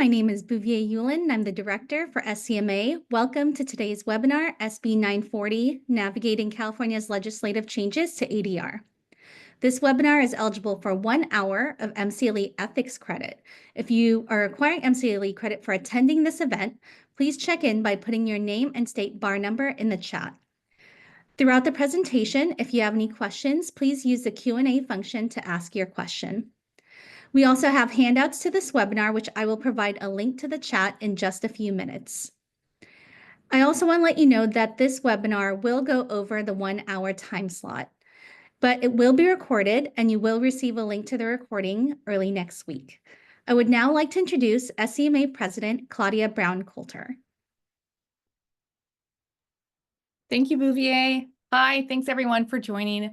My name is Bouvier Yulin, and I'm the Director for SCMA. Welcome to today's webinar, SB 940, Navigating California's Legislative Changes to ADR. This webinar is eligible for 1 hour of MCLE ethics credit. If you are acquiring MCLE credit for attending this event, please check in by putting your name and state bar number in the chat. Throughout the presentation, if you have any questions, please use the Q&A function to ask your question. We also have handouts to this webinar, which I will provide a link to the chat in just a few minutes. I also want to let you know that this webinar will go over the 1 hour time slot, but it will be recorded and you will receive a link to the recording early next week. I would now like to introduce SCMA President Claudia Brown-Coulter. Thank you, Bouvier. Hi, thanks everyone for joining.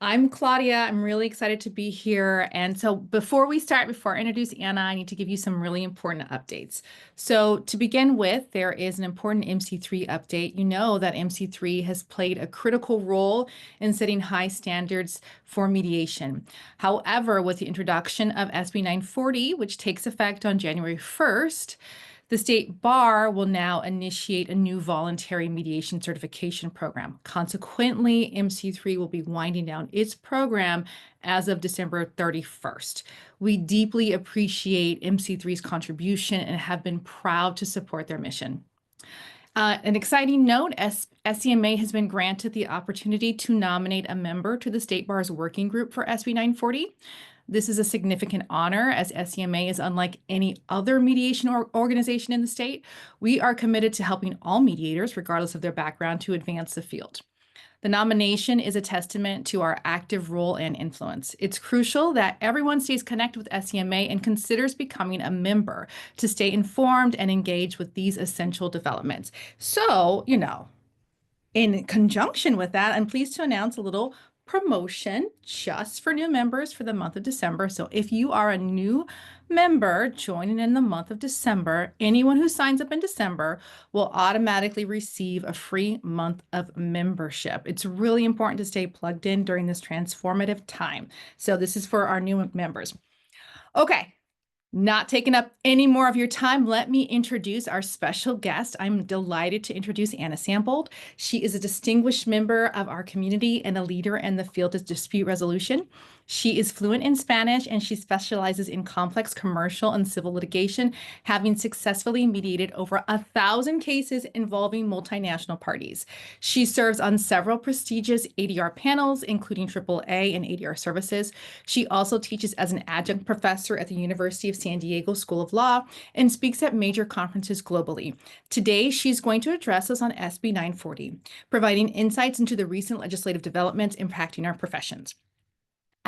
I'm Claudia. I'm really excited to be here. And so before I introduce Anna, I need to give you some really important updates. So to begin with, there is an important MC3 update. You know that MC3 has played a critical role in setting high standards for mediation. However, with the introduction of SB 940, which takes effect on January 1st, the state bar will now initiate a new voluntary mediation certification program. Consequently, MC3 will be winding down its program as of December 31st. We deeply appreciate MC3's contribution and have been proud to support their mission. An exciting note, SCMA has been granted the opportunity to nominate a member to the State Bar's working group for SB 940. This is a significant honor, as SCMA is unlike any other mediation organization in the state. We are committed to helping all mediators, regardless of their background, to advance the field. The nomination is a testament to our active role and influence. It's crucial that everyone stays connected with SCMA and considers becoming a member to stay informed and engaged with these essential developments. So, in conjunction with that, I'm pleased to announce a little promotion just for new members for the month of December. So if you are a new member joining in the month of December, anyone who signs up in December will automatically receive a free month of membership. It's really important to stay plugged in during this transformative time. So this is for our new members. Okay. Not taking up any more of your time, let me introduce our special guest. I'm delighted to introduce Anna Sambold. She is a distinguished member of our community and a leader in the field of dispute resolution. She is fluent in Spanish and she specializes in complex commercial and civil litigation, having successfully mediated over 1,000 cases involving multinational parties. She serves on several prestigious ADR panels, including AAA and ADR services. She also teaches as an adjunct professor at the University of San Diego School of Law and speaks at major conferences globally. Today, she's going to address us on SB 940, providing insights into the recent legislative developments impacting our professions.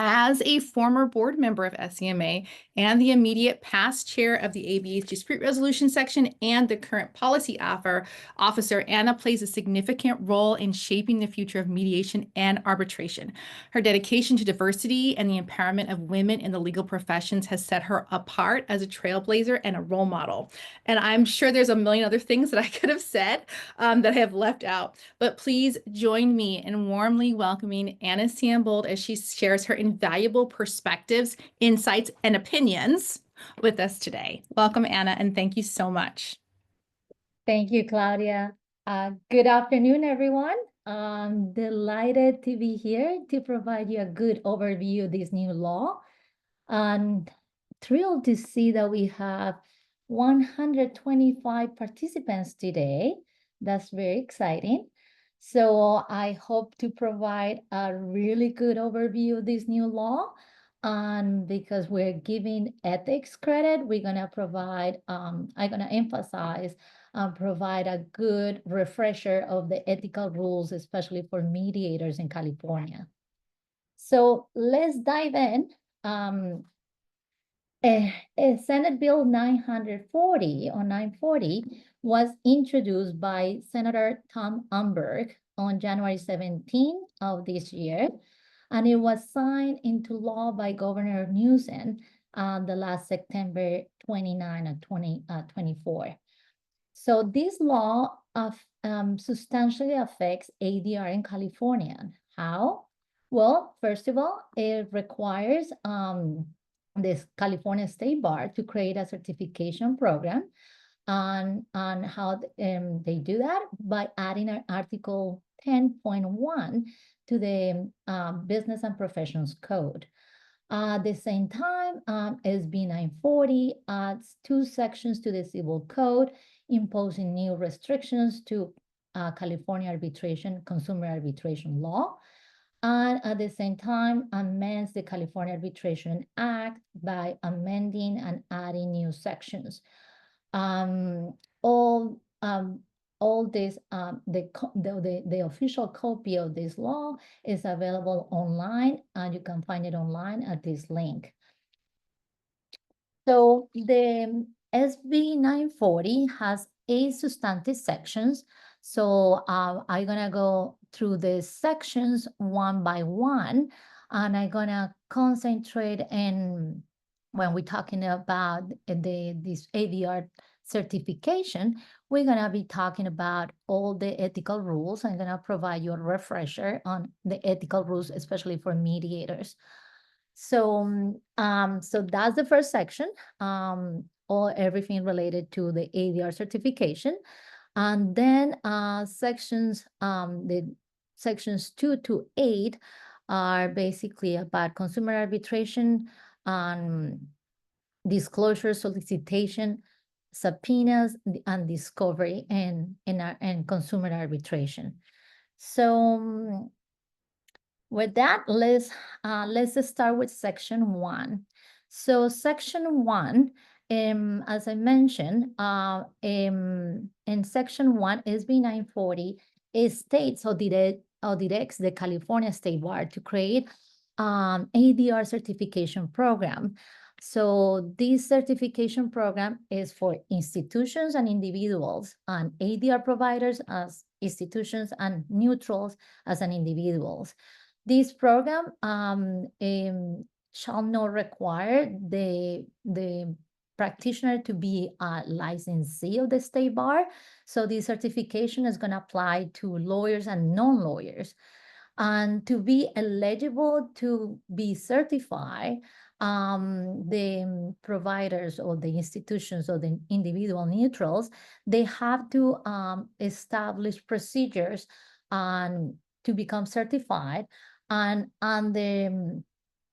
As a former board member of SCMA and the immediate past chair of the ABA's dispute resolution section and the current policy officer, Anna plays a significant role in shaping the future of mediation and arbitration. Her dedication to diversity and the empowerment of women in the legal professions has set her apart as a trailblazer and a role model. And I'm sure there's a million other things that I could have said that I have left out, but please join me in warmly welcoming Anna Sambold as she shares her invaluable perspectives, insights, and opinions with us today. Welcome, Anna, and thank you so much. Thank you, Claudia. Good afternoon, everyone. I'm delighted to be here to provide you a good overview of this new law. I'm thrilled to see that we have 125 participants today. That's very exciting. So I hope to provide a really good overview of this new law. And because we're giving ethics credit, we're going to provide, I'm going to emphasize, provide a good refresher of the ethical rules, especially for mediators in California. So let's dive in. Senate Bill 940 or 940 was introduced by Senator Tom Umberg on January 17 of this year, and it was signed into law by Governor Newsom the last September 29 of 2024. So this law substantially affects ADR in California. How? Well, first of all, it requires this California State Bar to create a certification program. On how they do that by adding an Article 10.1 to the Business and Professions Code. At the same time, SB 940 adds 2 sections to the Civil Code, imposing new restrictions to California consumer arbitration law. And at the same time, amends the California Arbitration Act by amending and adding new sections. All this, the official copy of this law is available online, and you can find it online at this link. So the SB 940 has 8 substantive sections. So I'm gonna go through the sections one by one, and I'm gonna concentrate in when we're talking about this ADR certification, we're gonna be talking about all the ethical rules. I'm gonna provide you a refresher on the ethical rules, especially for mediators. So, so that's the first section, everything related to the ADR certification. And then the sections 2 to 8 are basically about consumer arbitration, disclosure, solicitation, subpoenas, and discovery, and consumer arbitration. So with that, let's start with section 1. So section 1, as I mentioned, in section 1, SB 940, it states or directs the California State Bar to create ADR certification program. So this certification program is for institutions and individuals, and ADR providers as institutions and neutrals as an individuals. This program shall not require the practitioner to be a licensee of the State Bar. So this certification is going to apply to lawyers and non-lawyers. And to be eligible to be certified, the providers or the institutions or the individual neutrals, they have to establish procedures to become certified. And under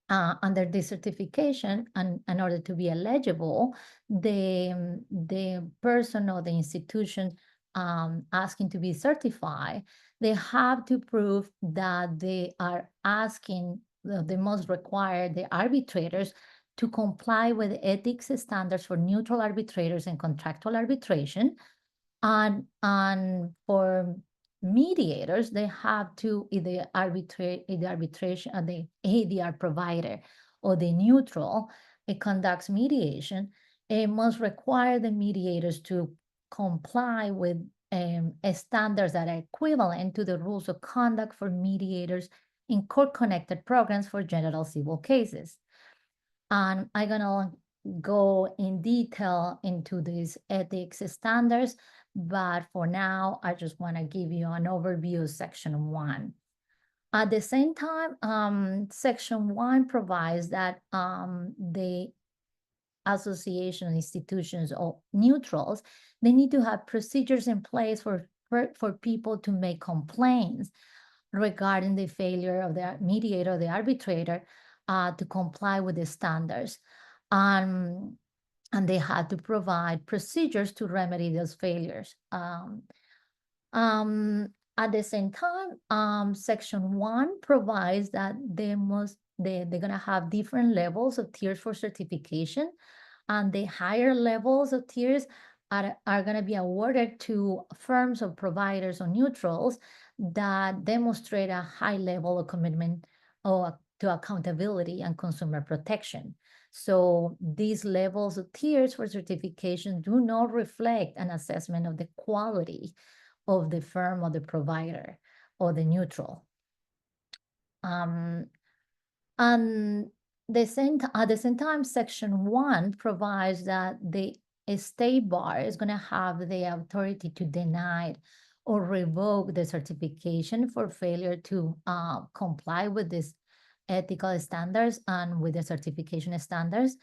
the certification, and in order to be eligible, the person or the institution asking to be certified, they have to prove that they are asking the most required, the arbitrators, to comply with the ethics standards for neutral arbitrators and contractual arbitration. And for mediators, they have to either arbitration or the ADR provider or the neutral, it conducts mediation. It must require the mediators to comply with standards that are equivalent to the rules of conduct for mediators in court-connected programs for general civil cases. And I'm gonna go in detail into these ethics standards, but for now, I just want to give you an overview of section 1. At the same time, section 1 provides that the association institutions or neutrals, they need to have procedures in place for people to make complaints regarding the failure of the mediator or the arbitrator to comply with the standards. And they had to provide procedures to remedy those failures. At the same time, section 1 provides that they're gonna have different levels of tiers for certification, and the higher levels of tiers are gonna be awarded to firms or providers or neutrals that demonstrate a high level of commitment to accountability and consumer protection. So these levels of tiers for certification do not reflect an assessment of the quality of the firm or the provider or the neutral. And at the same time, section 1 provides that the State Bar is going to have the authority to deny or revoke the certification for failure to comply with this ethical standards and with the certification standards.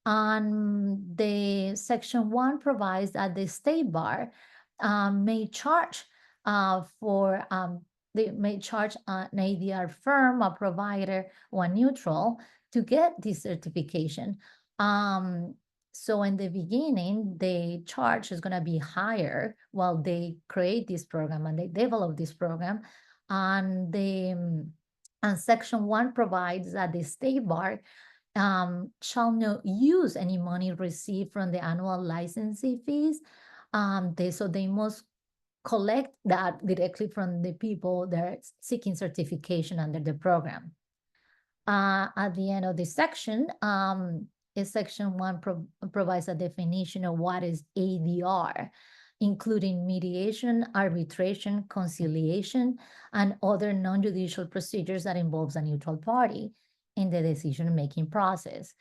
And the Section 1 provides that the state bar may charge they may charge an ADR firm, a provider, or a neutral to get this certification. So in the beginning, the charge is going to be higher while they create this program and they develop this program. And Section 1 provides that the state bar shall not use any money received from the annual licensing fees. So they must collect that directly from the people that are seeking certification under the program. At the end of this section, Section 1 provides a definition of what is ADR, including mediation, arbitration, conciliation, and other non-judicial procedures that involves a neutral party in the decision-making process.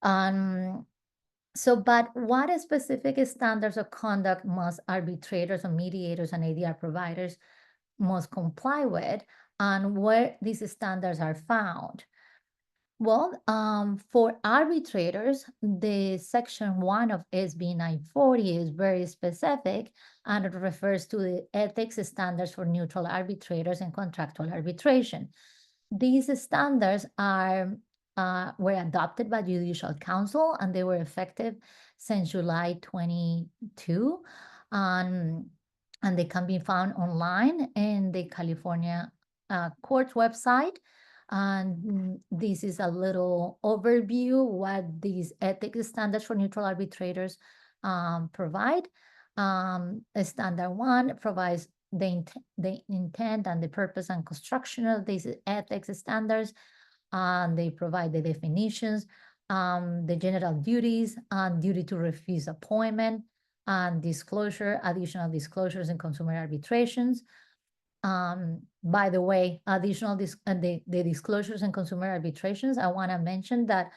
But what specific standards of conduct must arbitrators or mediators and ADR providers must comply with, and where these standards are found? Well, for arbitrators, the Section 1 of SB 940 is very specific, and it refers to the ethics standards for neutral arbitrators and contractual arbitration. These standards were adopted by Judicial Council, and they were effective since July 22, and they can be found online in the California court website. And this is a little overview what these ethics standards for neutral arbitrators provide. Standard 1 provides the intent and the purpose and construction of these ethics standards. They provide the definitions, the general duties, and duty to refuse appointment, and disclosure, additional disclosures in consumer arbitrations. By the way, the disclosures in consumer arbitrations, I want to mention that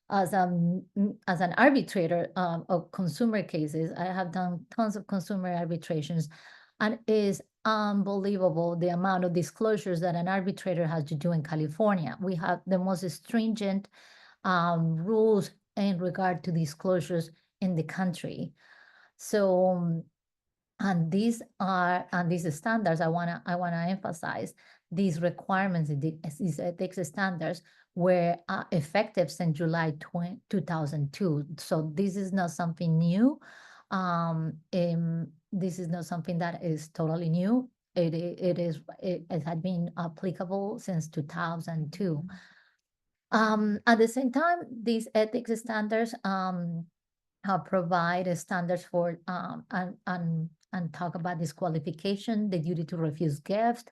as an arbitrator of consumer cases, I have done tons of consumer arbitrations, and it is unbelievable the amount of disclosures that an arbitrator has to do in California. We have the most stringent rules in regard to disclosures in the country. So, and these standards, I wanna emphasize these requirements, these ethics standards were effective since July 2002. So this is not something new. This is not something that is totally new. It had been applicable since 2002. At the same time, these ethics standards provide standards for and talk about disqualification, the duty to refuse gift,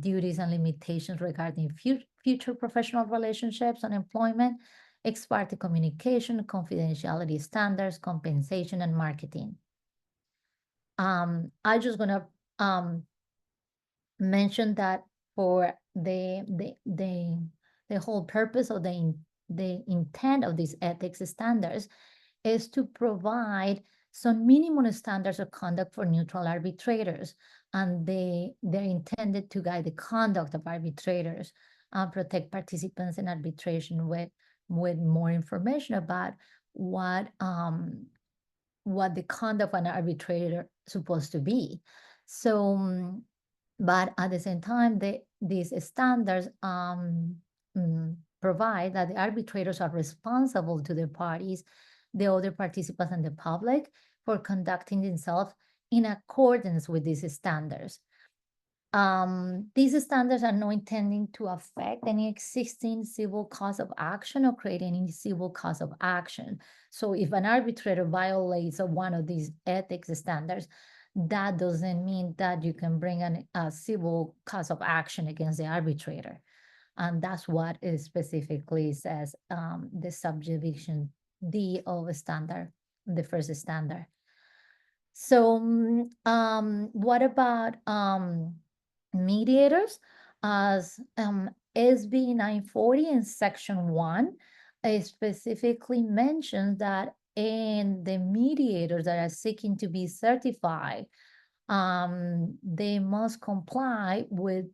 duties and limitations regarding future professional relationships and employment, ex parte communication, confidentiality standards, compensation, and marketing. I just gonna mention that for the whole purpose of the intent of these ethics standards is to provide some minimum standards of conduct for neutral arbitrators, and they're intended to guide the conduct of arbitrators and protect participants in arbitration with more information about what the conduct of an arbitrator is supposed to be. So, but at the same time, these standards provide that the arbitrators are responsible to the parties, the other participants, and the public for conducting themselves in accordance with these standards. These standards are not intending to affect any existing civil cause of action or create any civil cause of action. So if an arbitrator violates one of these ethics standards, that doesn't mean that you can bring a civil cause of action against the arbitrator. And that's what it specifically says, the subdivision D of standard, the first standard. So what about mediators? As SB 940 in Section 1, it specifically mentions that in the mediators that are seeking to be certified, they must comply with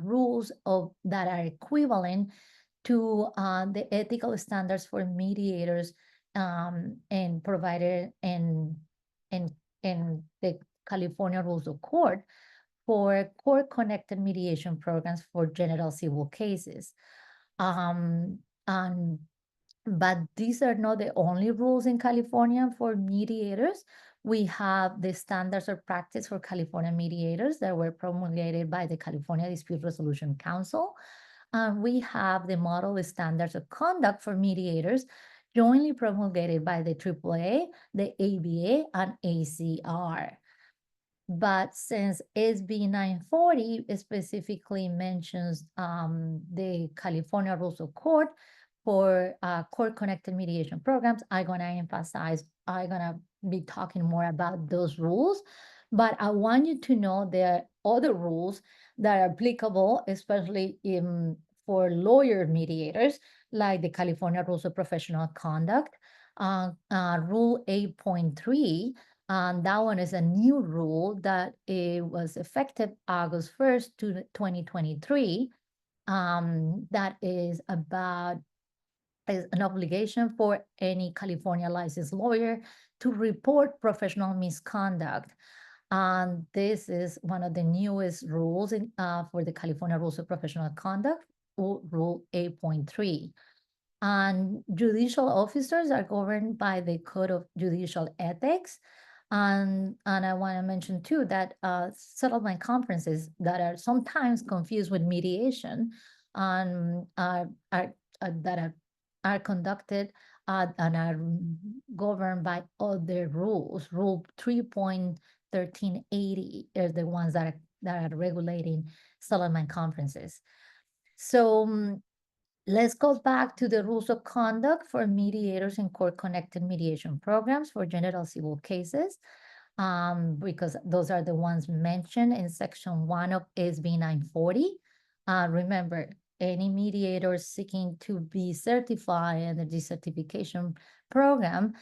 rules that are equivalent to the ethical standards for mediators and provided in the California Rules of Court for court-connected mediation programs for general civil cases. But these are not the only rules in California for mediators. We have the standards of practice for California mediators that were promulgated by the California Dispute Resolution Council. We have the model standards of conduct for mediators jointly promulgated by the AAA, the ABA, and ACR. But since SB 940 specifically mentions the California Rules of Court for court-connected mediation programs, I'm gonna be talking more about those rules. But I want you to know there are other rules that are applicable, especially for lawyer mediators, like the California Rules of Professional Conduct, Rule 8.3. That one is a new rule that it was effective August 1st, 2023. That is about an obligation for any California licensed lawyer to report professional misconduct. This is one of the newest rules for the California Rules of Professional Conduct, Rule 8.3. And judicial officers are governed by the Code of Judicial Ethics. And I want to mention too that settlement conferences that are sometimes confused with mediation that are conducted and are governed by other rules. Rule 3.1380 are the ones that are regulating settlement conferences. So let's go back to the rules of conduct for mediators in court-connected mediation programs for general civil cases, because those are the ones mentioned in Section 1 of SB 940. Remember, any mediator seeking to be certified in the decertification program,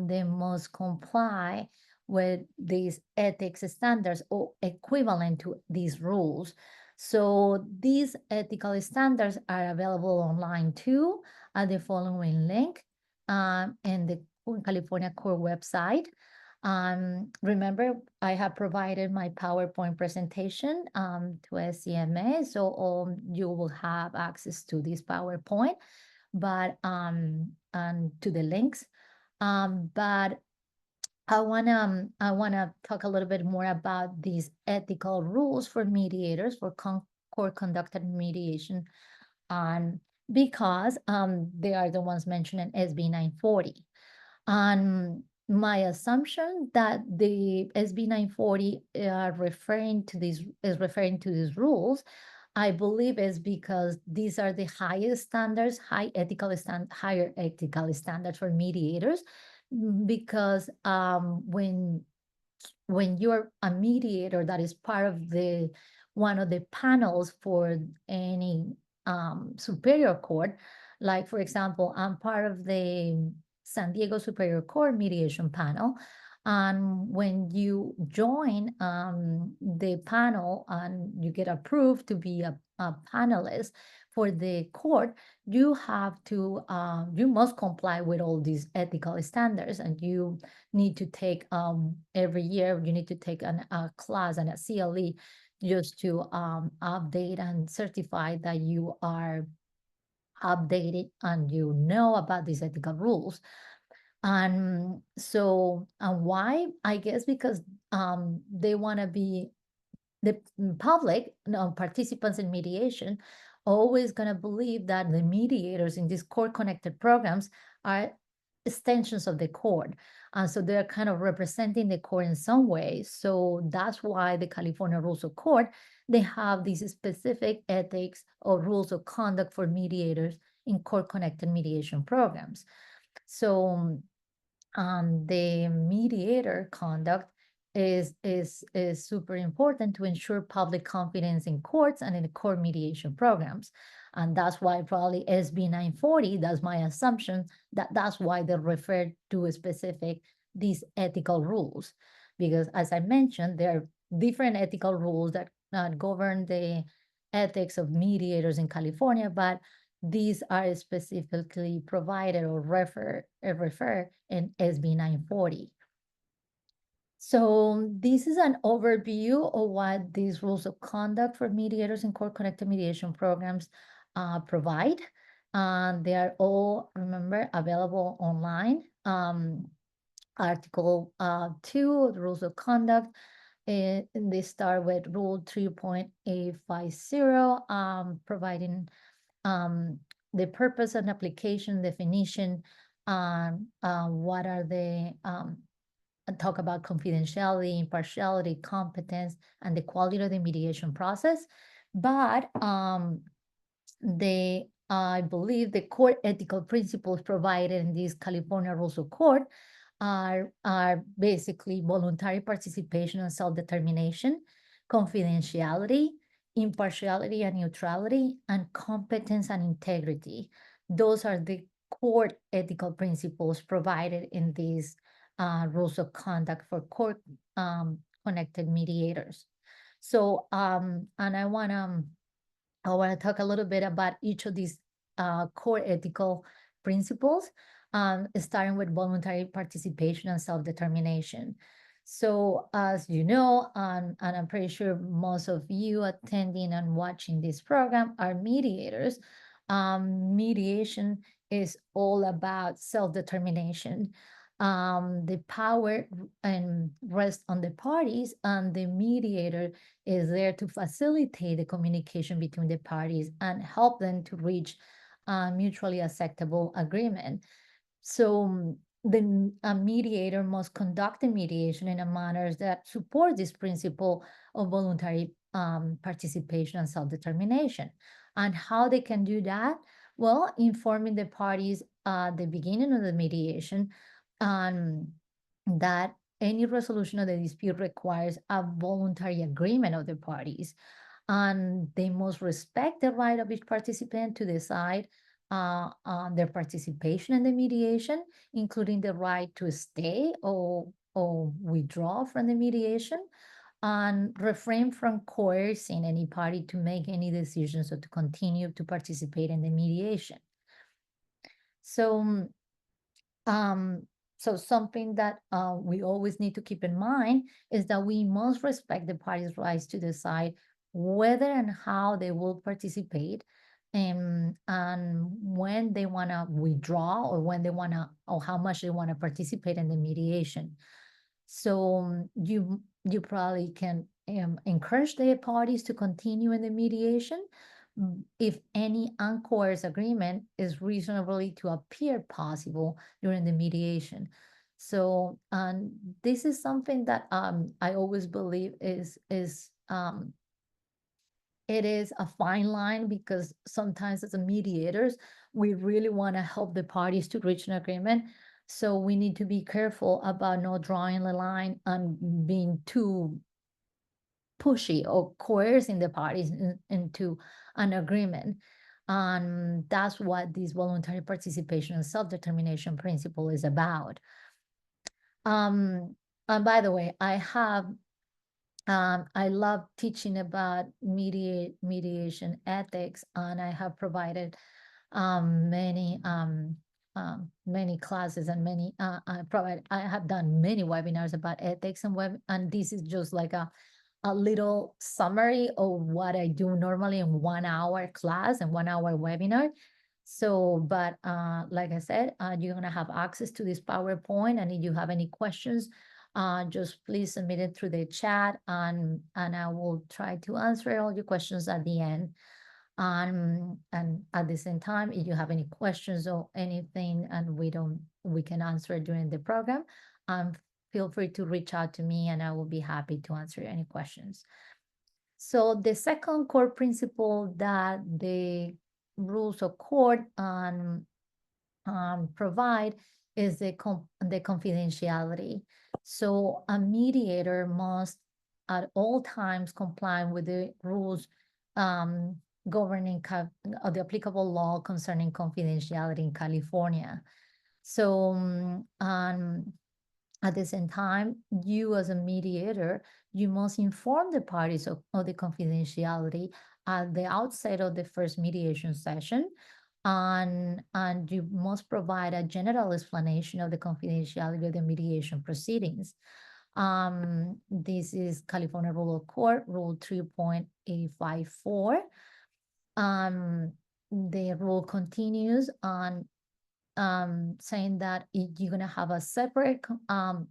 they must comply with these ethics standards or equivalent to these rules. So these ethical standards are available online too at the following link in the California Court website. Remember, I have provided my PowerPoint presentation to SCMA, so you will have access to this PowerPoint, but and to the links. But I wanna talk a little bit more about these ethical rules for mediators for court-conducted mediation, because they are the ones mentioned in SB 940. My assumption that the SB 940 is referring to these rules, I believe, is because these are the higher ethical standards for mediators. Because when you're a mediator that is part of one of the panels for any superior court, like for example, I'm part of the San Diego Superior Court mediation panel. And when you join the panel and you get approved to be a panelist for the court, you must comply with all these ethical standards, and you need to take every year, you need to take a class and a CLE just to update and certify that you are updated and you know about these ethical rules. And so why? I guess because they want to be the public, participants in mediation, always going to believe that the mediators in these court-connected programs are extensions of the court. And so they're kind of representing the court in some way. So that's why the California Rules of Court, they have these specific ethics or rules of conduct for mediators in court-connected mediation programs. So the mediator conduct is super important to ensure public confidence in courts and in the court mediation programs. And that's why probably SB 940, that's my assumption, that's why they refer to these ethical rules. because as I mentioned, there are different ethical rules that govern the ethics of mediators in California, but these are specifically provided or refer in SB 940. So this is an overview of what these rules of conduct for mediators and court-connected mediation programs provide. They are all, remember, available online. Article 2, the rules of conduct, and they start with Rule 3.850, providing the purpose and application definition, what are the talk about confidentiality, impartiality, competence, and the quality of the mediation process. But I believe the core ethical principles provided in these California Rules of Court are basically voluntary participation and self-determination, confidentiality, impartiality and neutrality, and competence and integrity. Those are the core ethical principles provided in these rules of conduct for court-connected mediators. So, and I wanna talk a little bit about each of these core ethical principles, starting with voluntary participation and self-determination. So as you know, and I'm pretty sure most of you attending and watching this program are mediators, mediation is all about self-determination. The power and rests on the parties, and the mediator is there to facilitate the communication between the parties and help them to reach a mutually acceptable agreement. So the mediator must conduct the mediation in a manner that supports this principle of voluntary participation and self-determination. And how they can do that? Well, informing the parties at the beginning of the mediation that any resolution of the dispute requires a voluntary agreement of the parties, and they must respect the right of each participant to decide on their participation in the mediation, including the right to stay or withdraw from the mediation, and refrain from coercing any party to make any decisions or to continue to participate in the mediation. So, so something that we always need to keep in mind is that we must respect the parties' rights to decide whether and how they will participate, and when they want to withdraw, or when they want to, or how much they want to participate in the mediation. So you probably can encourage the parties to continue in the mediation if any uncoerced agreement is reasonably to appear possible during the mediation. So this is something that I always believe is it is a fine line, because sometimes as a mediators, we really want to help the parties to reach an agreement. So we need to be careful about not drawing the line and being too pushy or coercing the parties into an agreement. And that's what this voluntary participation and self-determination principle is about. And by the way, I love teaching about mediation ethics, and I have provided many classes and I have done many webinars about ethics, and this is just like a little summary of what I do normally in 1 hour class and 1 hour webinar. So, but like I said, you're gonna have access to this PowerPoint, and if you have any questions, just please submit it through the chat, and I will try to answer all your questions at the end. And at the same time, if you have any questions or anything and we can answer it during the program, feel free to reach out to me, and I will be happy to answer any questions. So the second core principle that the rules of court provide is the confidentiality. So a mediator must at all times comply with the rules governing the applicable law concerning confidentiality in California. So At the same time, you as a mediator, you must inform the parties of the confidentiality at the outset of the first mediation session. And you must provide a general explanation of the confidentiality of the mediation proceedings. This is California Rule of Court, Rule 3.854. The rule continues on saying that you're gonna have a separate or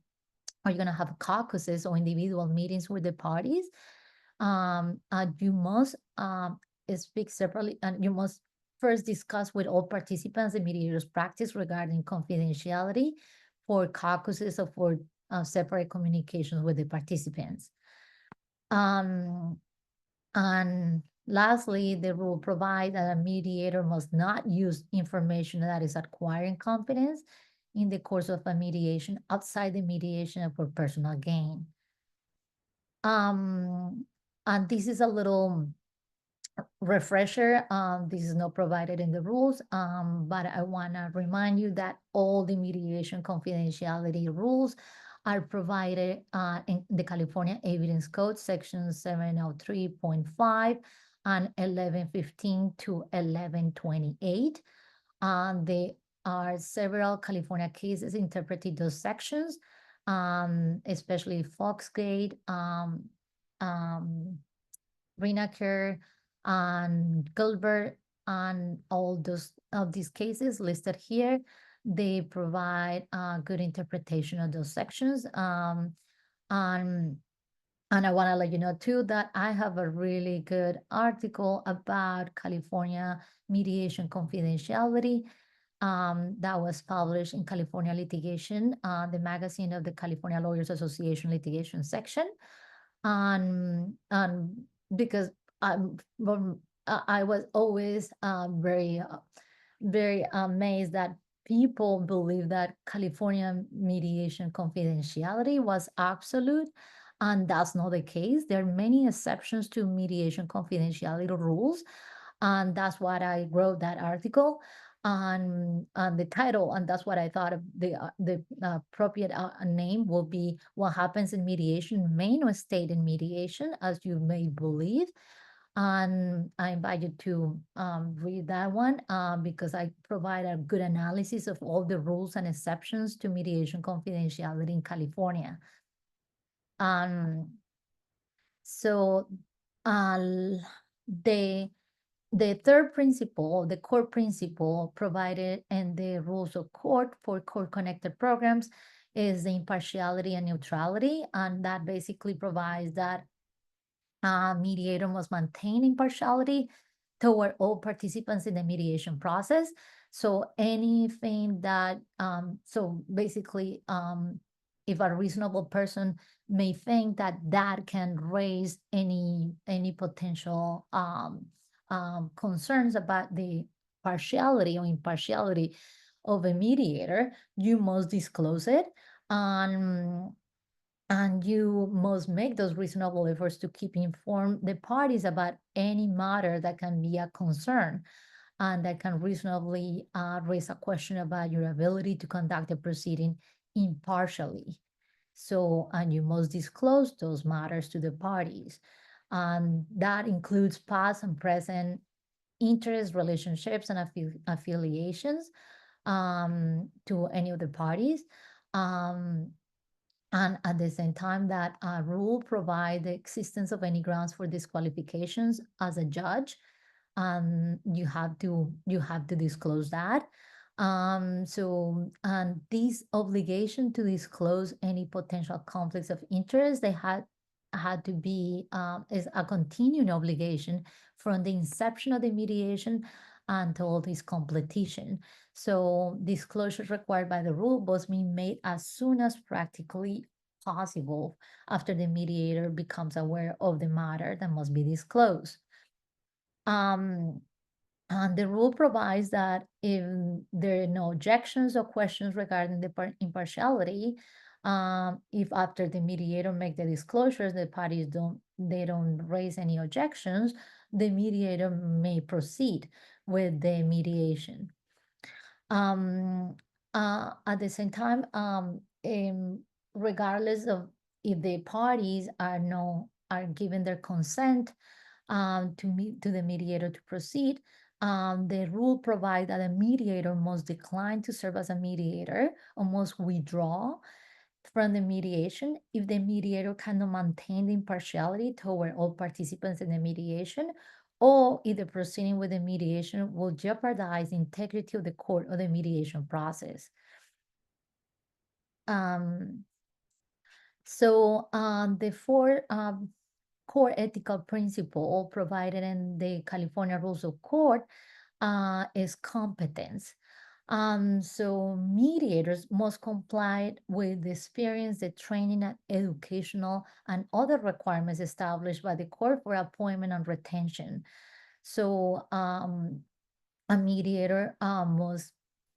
you're gonna have caucuses or individual meetings with the parties. You must speak separately, and you must first discuss with all participants the mediator's practice regarding confidentiality for caucuses or for separate communications with the participants. And lastly, the rule provides that a mediator must not use information that is acquiring confidence in the course of a mediation outside the mediation for personal gain. And this is a little refresher. This is not provided in the rules, but I want to remind you that all the mediation confidentiality rules are provided in the California Evidence Code, section 703.5 and 1115 to 1128. There are several California cases interpreting those sections, especially Foxgate, Rinaker, and Gilbert, and all those of these cases listed here. They provide a good interpretation of those sections. And I want to let you know too that I have a really good article about California mediation confidentiality that was published in California Litigation, the magazine of the California Lawyers Association litigation section. And because I was always very amazed that people believe that California mediation confidentiality was absolute, and that's not the case. There are many exceptions to mediation confidentiality rules, and that's what I wrote that article on the title, and that's what I thought of the appropriate name will be "What Happens in Mediation May Not Stay in Mediation, as You May Believe." And I invite you to read that one because I provide a good analysis of all the rules and exceptions to mediation confidentiality in California. So the third principle, the core principle provided in the rules of court for court-connected programs is the impartiality and neutrality. And that basically provides that mediator must maintain impartiality toward all participants in the mediation process. So anything that, so basically, if a reasonable person may think that that can raise any potential concerns about the partiality or impartiality of a mediator, you must disclose it. And you must make those reasonable efforts to keep informed the parties about any matter that can be a concern and that can reasonably raise a question about your ability to conduct a proceeding impartially. So, and you must disclose those matters to the parties. And that includes past and present interest, relationships, and affiliations to any of the parties. And at the same time, that rule provides the existence of any grounds for disqualifications as a judge. You have to disclose that. So, and this obligation to disclose any potential conflicts of interest, they had to be is a continuing obligation from the inception of the mediation until its completion. So disclosures required by the rule must be made as soon as practically possible after the mediator becomes aware of the matter that must be disclosed. And the rule provides that if there are no objections or questions regarding the impartiality, if after the mediator make the disclosures, the parties don't raise any objections, the mediator may proceed with the mediation. At the same time, regardless of if the parties are given their consent to the mediator to proceed, the rule provides that a mediator must decline to serve as a mediator or must withdraw from the mediation if the mediator cannot maintain the impartiality toward all participants in the mediation, or if the proceeding with the mediation will jeopardize the integrity of the court or the mediation process. The four core ethical principle provided in the California Rules of Court is competence. So mediators must comply with the experience, the training, and educational and other requirements established by the court for appointment and retention. So a mediator must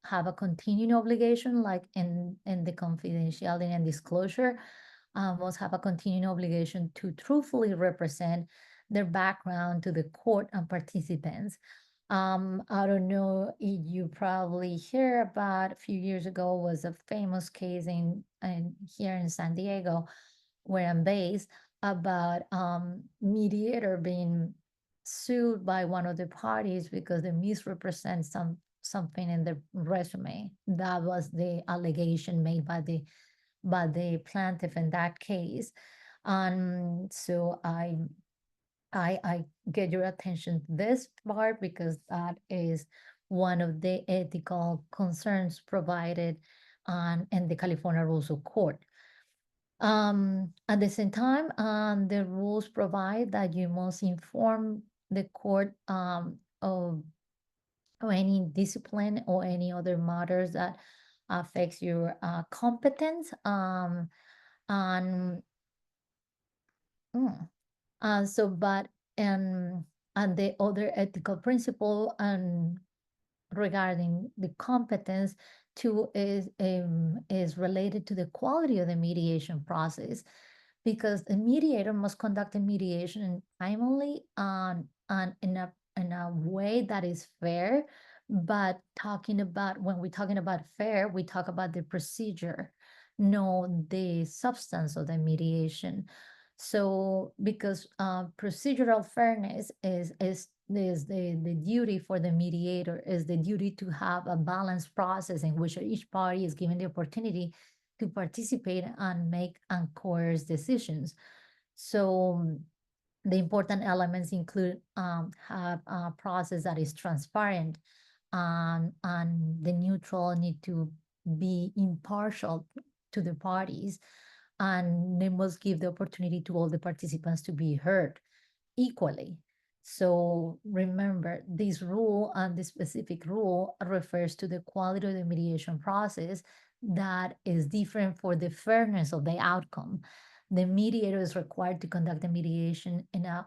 have a continuing obligation, like in the confidentiality and disclosure, must have a continuing obligation to truthfully represent their background to the court and participants. I don't know if you probably hear about, a few years ago was a famous case here in San Diego, where I'm based, about mediator being sued by one of the parties because they misrepresent something in the resume. That was the allegation made by the plaintiff in that case. So I get your attention to this part because that is one of the ethical concerns provided in the California Rules of Court. At the same time, the rules provide that you must inform the court of any discipline or any other matters that affects your competence. And the other ethical principle regarding the competence too is related to the quality of the mediation process, because the mediator must conduct a mediation timely and in a way that is fair. But when we're talking about fair, we talk about the procedure, no the substance of the mediation. So because procedural fairness is the duty for the mediator, is the duty to have a balanced process in which each party is given the opportunity to participate and make and coerce decisions. So the important elements include have a process that is transparent, and the neutral need to be impartial to the parties, and they must give the opportunity to all the participants to be heard equally. So remember, this rule and this specific rule refers to the quality of the mediation process that is different for the fairness of the outcome. The mediator is required to conduct the mediation in a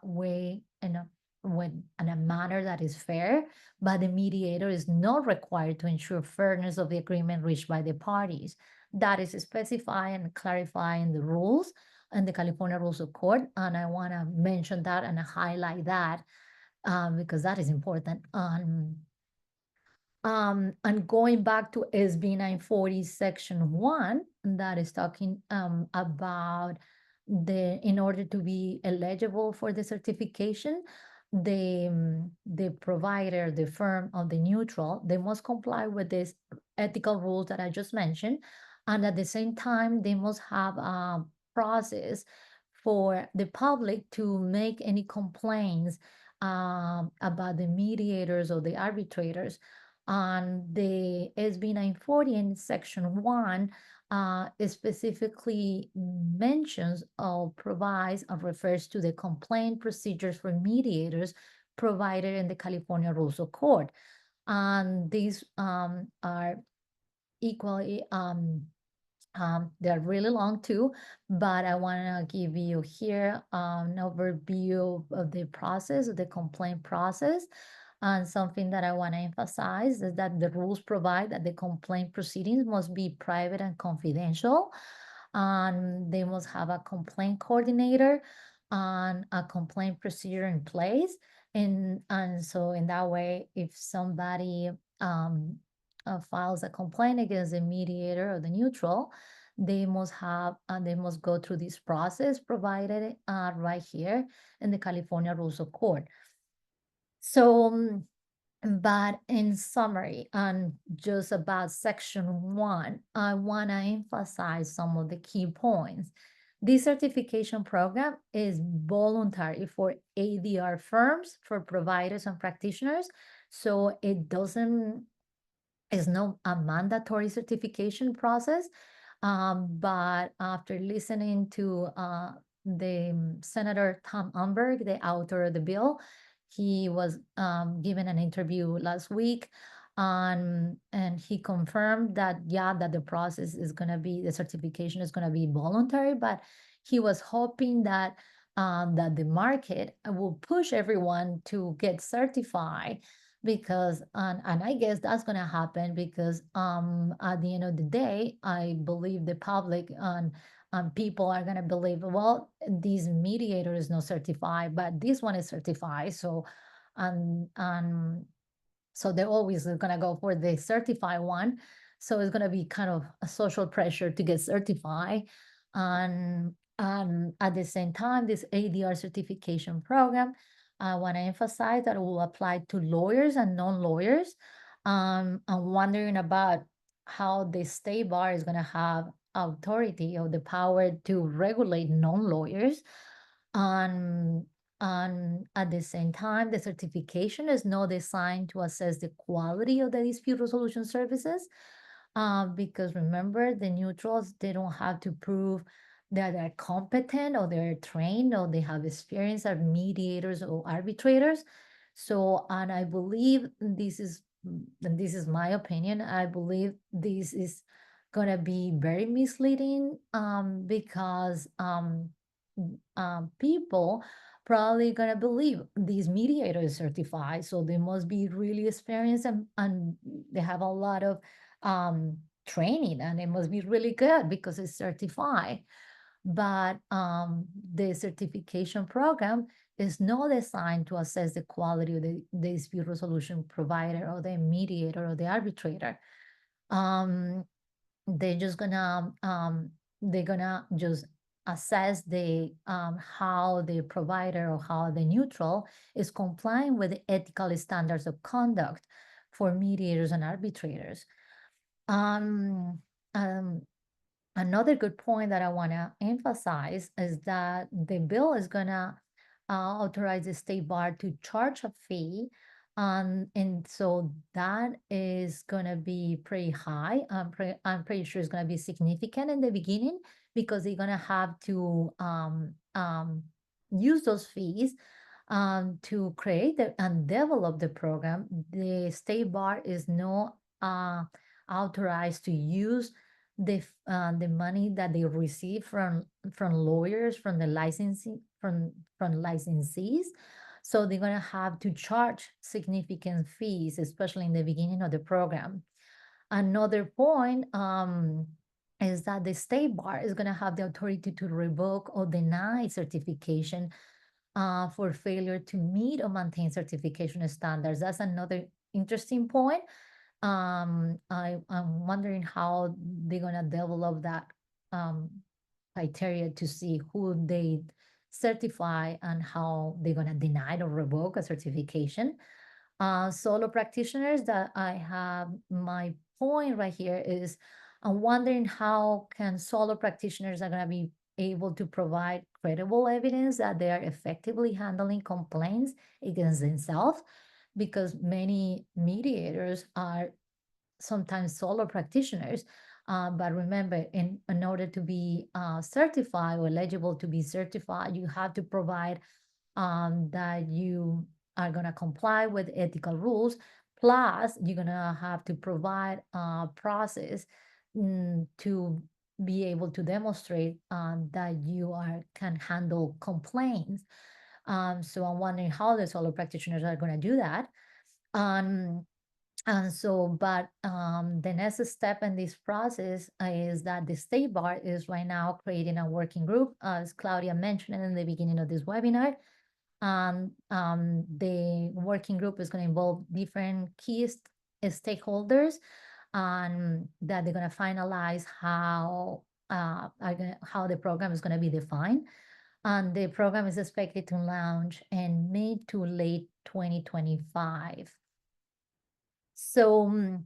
manner that is fair, but the mediator is not required to ensure fairness of the agreement reached by the parties. That is specified and clarified in the rules and the California Rules of Court, and I want to mention that and highlight that because that is important. And going back to SB 940 Section 1, that is talking about in order to be eligible for the certification, the provider, the firm of the neutral, they must comply with this ethical rules that I just mentioned, and at the same time, they must have a process for the public to make any complaints about the mediators or the arbitrators. And the SB 940 in Section 1 specifically mentions or provides or refers to the complaint procedures for mediators provided in the California Rules of Court. And these are equally, they're really long too, but I want to give you here an overview of the process, of the complaint process. And something that I want to emphasize is that the rules provide that the complaint proceedings must be private and confidential, and they must have a complaint coordinator and a complaint procedure in place. And so in that way, if somebody files a complaint against the mediator or the neutral, they must have, they must go through this process provided right here in the California Rules of Court. So, but in summary, and just about section 1, I want to emphasize some of the key points. This certification program is voluntary for ADR firms, for providers and practitioners. So it doesn't, it's not a mandatory certification process. But after listening to the Senator Tom Umberg, the author of the bill, he was given an interview last week, and he confirmed that, yeah, that the process is going to be, the certification is going to be voluntary, but he was hoping that that the market will push everyone to get certified, because and I guess that's going to happen because at the end of the day, I believe the public and people are going to believe, well, this mediator is not certified, but this one is certified. So so they're always going to go for the certified one. So it's going to be kind of a social pressure to get certified. And at the same time, this ADR certification program, I want to emphasize that it will apply to lawyers and non-lawyers. I'm wondering about how the state bar is going to have authority or the power to regulate non-lawyers. And at the same time, the certification is not designed to assess the quality of the dispute resolution services, because remember, the neutrals, they don't have to prove that they're competent or they're trained or they have experience as mediators or arbitrators. So, and I believe and this is my opinion, I believe this is gonna be very misleading, because people probably gonna believe these mediators certified, so they must be really experienced, and they have a lot of training, and it must be really good because it's certified. But the certification program is not designed to assess the quality of the dispute resolution provider or the mediator or the arbitrator. Um, they're just gonna they're gonna just assess the how the provider or how the neutral is complying with the ethical standards of conduct for mediators and arbitrators. Um, um, Another good point that I want to emphasize is that the bill is gonna authorize the state bar to charge a fee, and so that is gonna be pretty high. I'm pretty sure it's gonna be significant in the beginning because they're gonna have to use those fees to create and develop the program. The state bar is not authorized to use the money that they receive from lawyers, from the licensing, from licensees. So they're gonna have to charge significant fees, especially in the beginning of the program. Another point is that the state bar is gonna have the authority to revoke or deny certification for failure to meet or maintain certification standards. That's another interesting point. I'm wondering how they're gonna develop that criteria to see who they certify and how they're gonna deny or revoke a certification. Solo practitioners, that I have my point right here is, I'm wondering how can solo practitioners are gonna be able to provide credible evidence that they are effectively handling complaints against themselves, because many mediators are sometimes solo practitioners. But remember, in order to be certified or eligible to be certified, you have to provide that you are going to comply with ethical rules. Plus, you're going to have to provide a process to be able to demonstrate that you can handle complaints. So I'm wondering how the solo practitioners are going to do that. And so, but the next step in this process is that the state bar is right now creating a working group, as Claudia mentioned in the beginning of this webinar. The working group is going to involve different key stakeholders, that they're going to finalize how how the program is going to be defined. And the program is expected to launch in mid to late 2025. So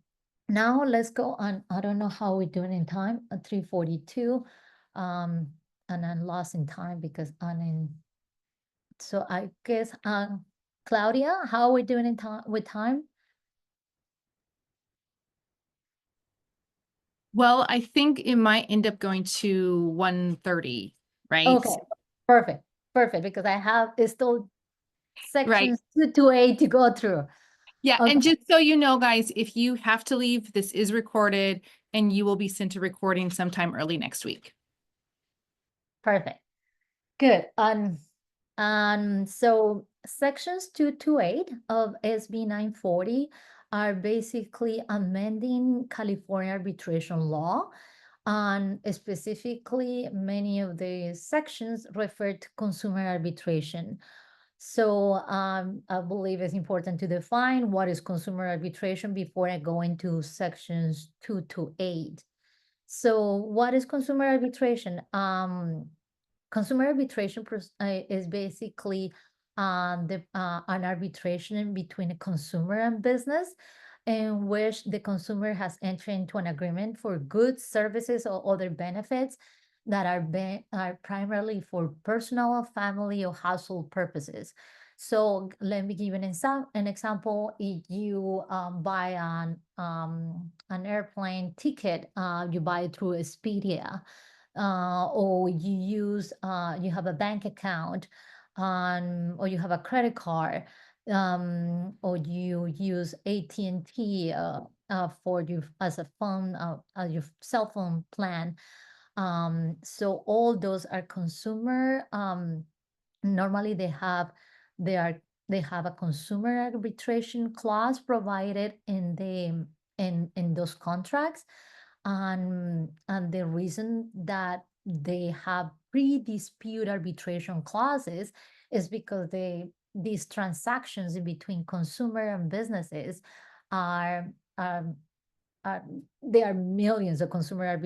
now let's go on. I don't know how we're doing in time, 3:42. And I'm lost in time because I'm in. So I guess, Claudia, how are we doing in time with time? Well, I think it might end up going to 1:30, right? Okay, perfect, because I have still Right. sections 2 to 8 to go through. Yeah, Okay. and just so you know, guys, if you have to leave, this is recorded and you will be sent a recording sometime early next week. Perfect. Good. So sections 2 to 8 of SB 940 are basically amending California arbitration law. And specifically, many of the sections refer to consumer arbitration. So I believe it's important to define what is consumer arbitration before I go into sections 2 to 8. So what is consumer arbitration? Consumer arbitration is basically an arbitration between a consumer and business, in which the consumer has entered into an agreement for goods, services, or other benefits that are primarily for personal, family, or household purposes. So let me give you an example. If you buy an airplane ticket, you buy it through Expedia, or you have a bank account, or you have a credit card, or you use AT&T for you as a phone, your cell phone plan. So all those are consumer. Normally they have a consumer arbitration clause provided in those contracts. And the reason that they have pre-dispute arbitration clauses is because these transactions in between consumer and businesses are there are millions of consumer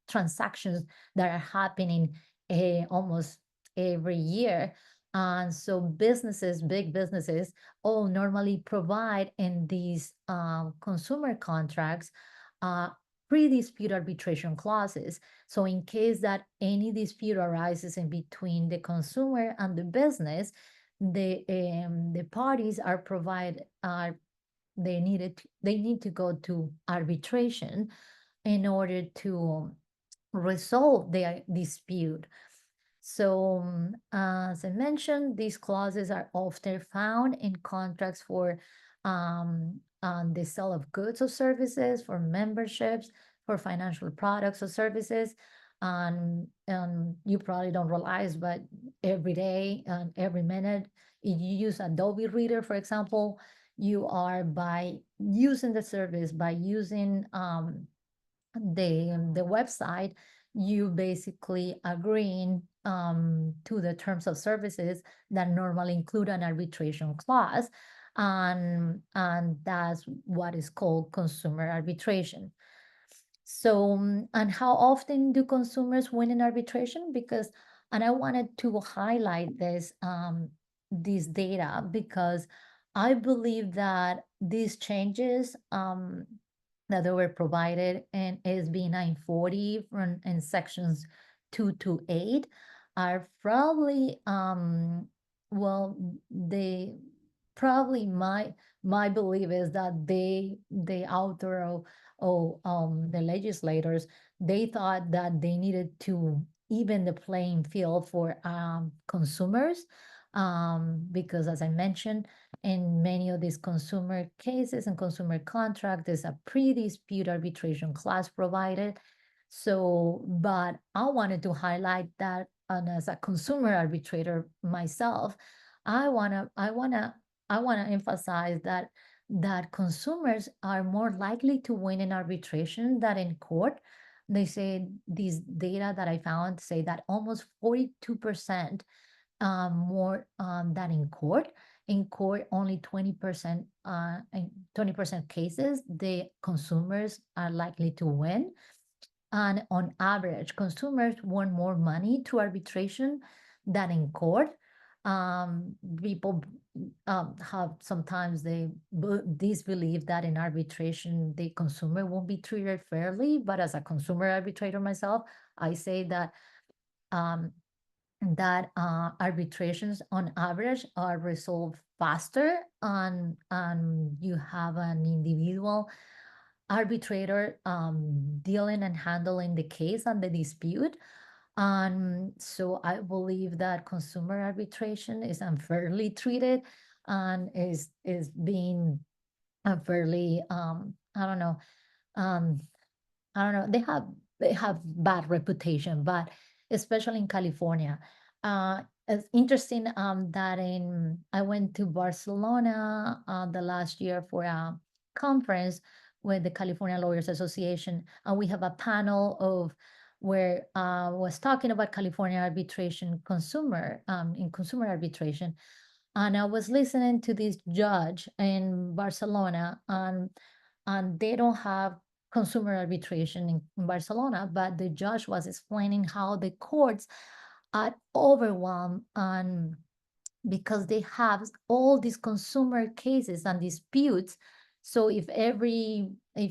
transactions that are happening almost every year. And so big businesses all normally provide in these consumer contracts pre-dispute arbitration clauses. So in case that any dispute arises in between the consumer and the business, the parties they need to go to arbitration in order to resolve their dispute. So as I mentioned, these clauses are often found in contracts for the sale of goods or services, for memberships, for financial products or services. And you probably don't realize, but every day and every minute, if you use Adobe Reader, for example, you are, by using the service, by using the website, you basically agreeing to the terms of services that normally include an arbitration clause. And that's what is called consumer arbitration. So, and how often do consumers win in arbitration? And I wanted to highlight this data because I believe that these changes that they were provided in SB 940 in sections 2 to 8 are probably, well, they probably my belief is that the author of the legislators, they thought that they needed to even the playing field for consumers, because as I mentioned, in many of these consumer cases and consumer contracts, there's a pre-dispute arbitration clause provided. So, but I wanted to highlight that, and as a consumer arbitrator myself, I wanna emphasize that consumers are more likely to win in arbitration than in court. They say these data that I found say that almost 42% more than in court. In court, only 20%, in 20% cases, the consumers are likely to win. And on average, consumers want more money through arbitration than in court. People have sometimes disbelieve that in arbitration, the consumer won't be treated fairly. But as a consumer arbitrator myself, I say that um, arbitrations on average are resolved faster, and you have an individual arbitrator dealing and handling the case and the dispute. So I believe that consumer arbitration is unfairly treated and is being unfairly I don't know, um they have bad reputation, but especially in California. It's interesting that I went to Barcelona the last year for a conference with the California Lawyers Association, and we have a panel of where was talking about California arbitration in consumer arbitration. And I was listening to this judge in Barcelona, and they don't have consumer arbitration in Barcelona, but the judge was explaining how the courts are overwhelmed, and because they have all these consumer cases and disputes. So if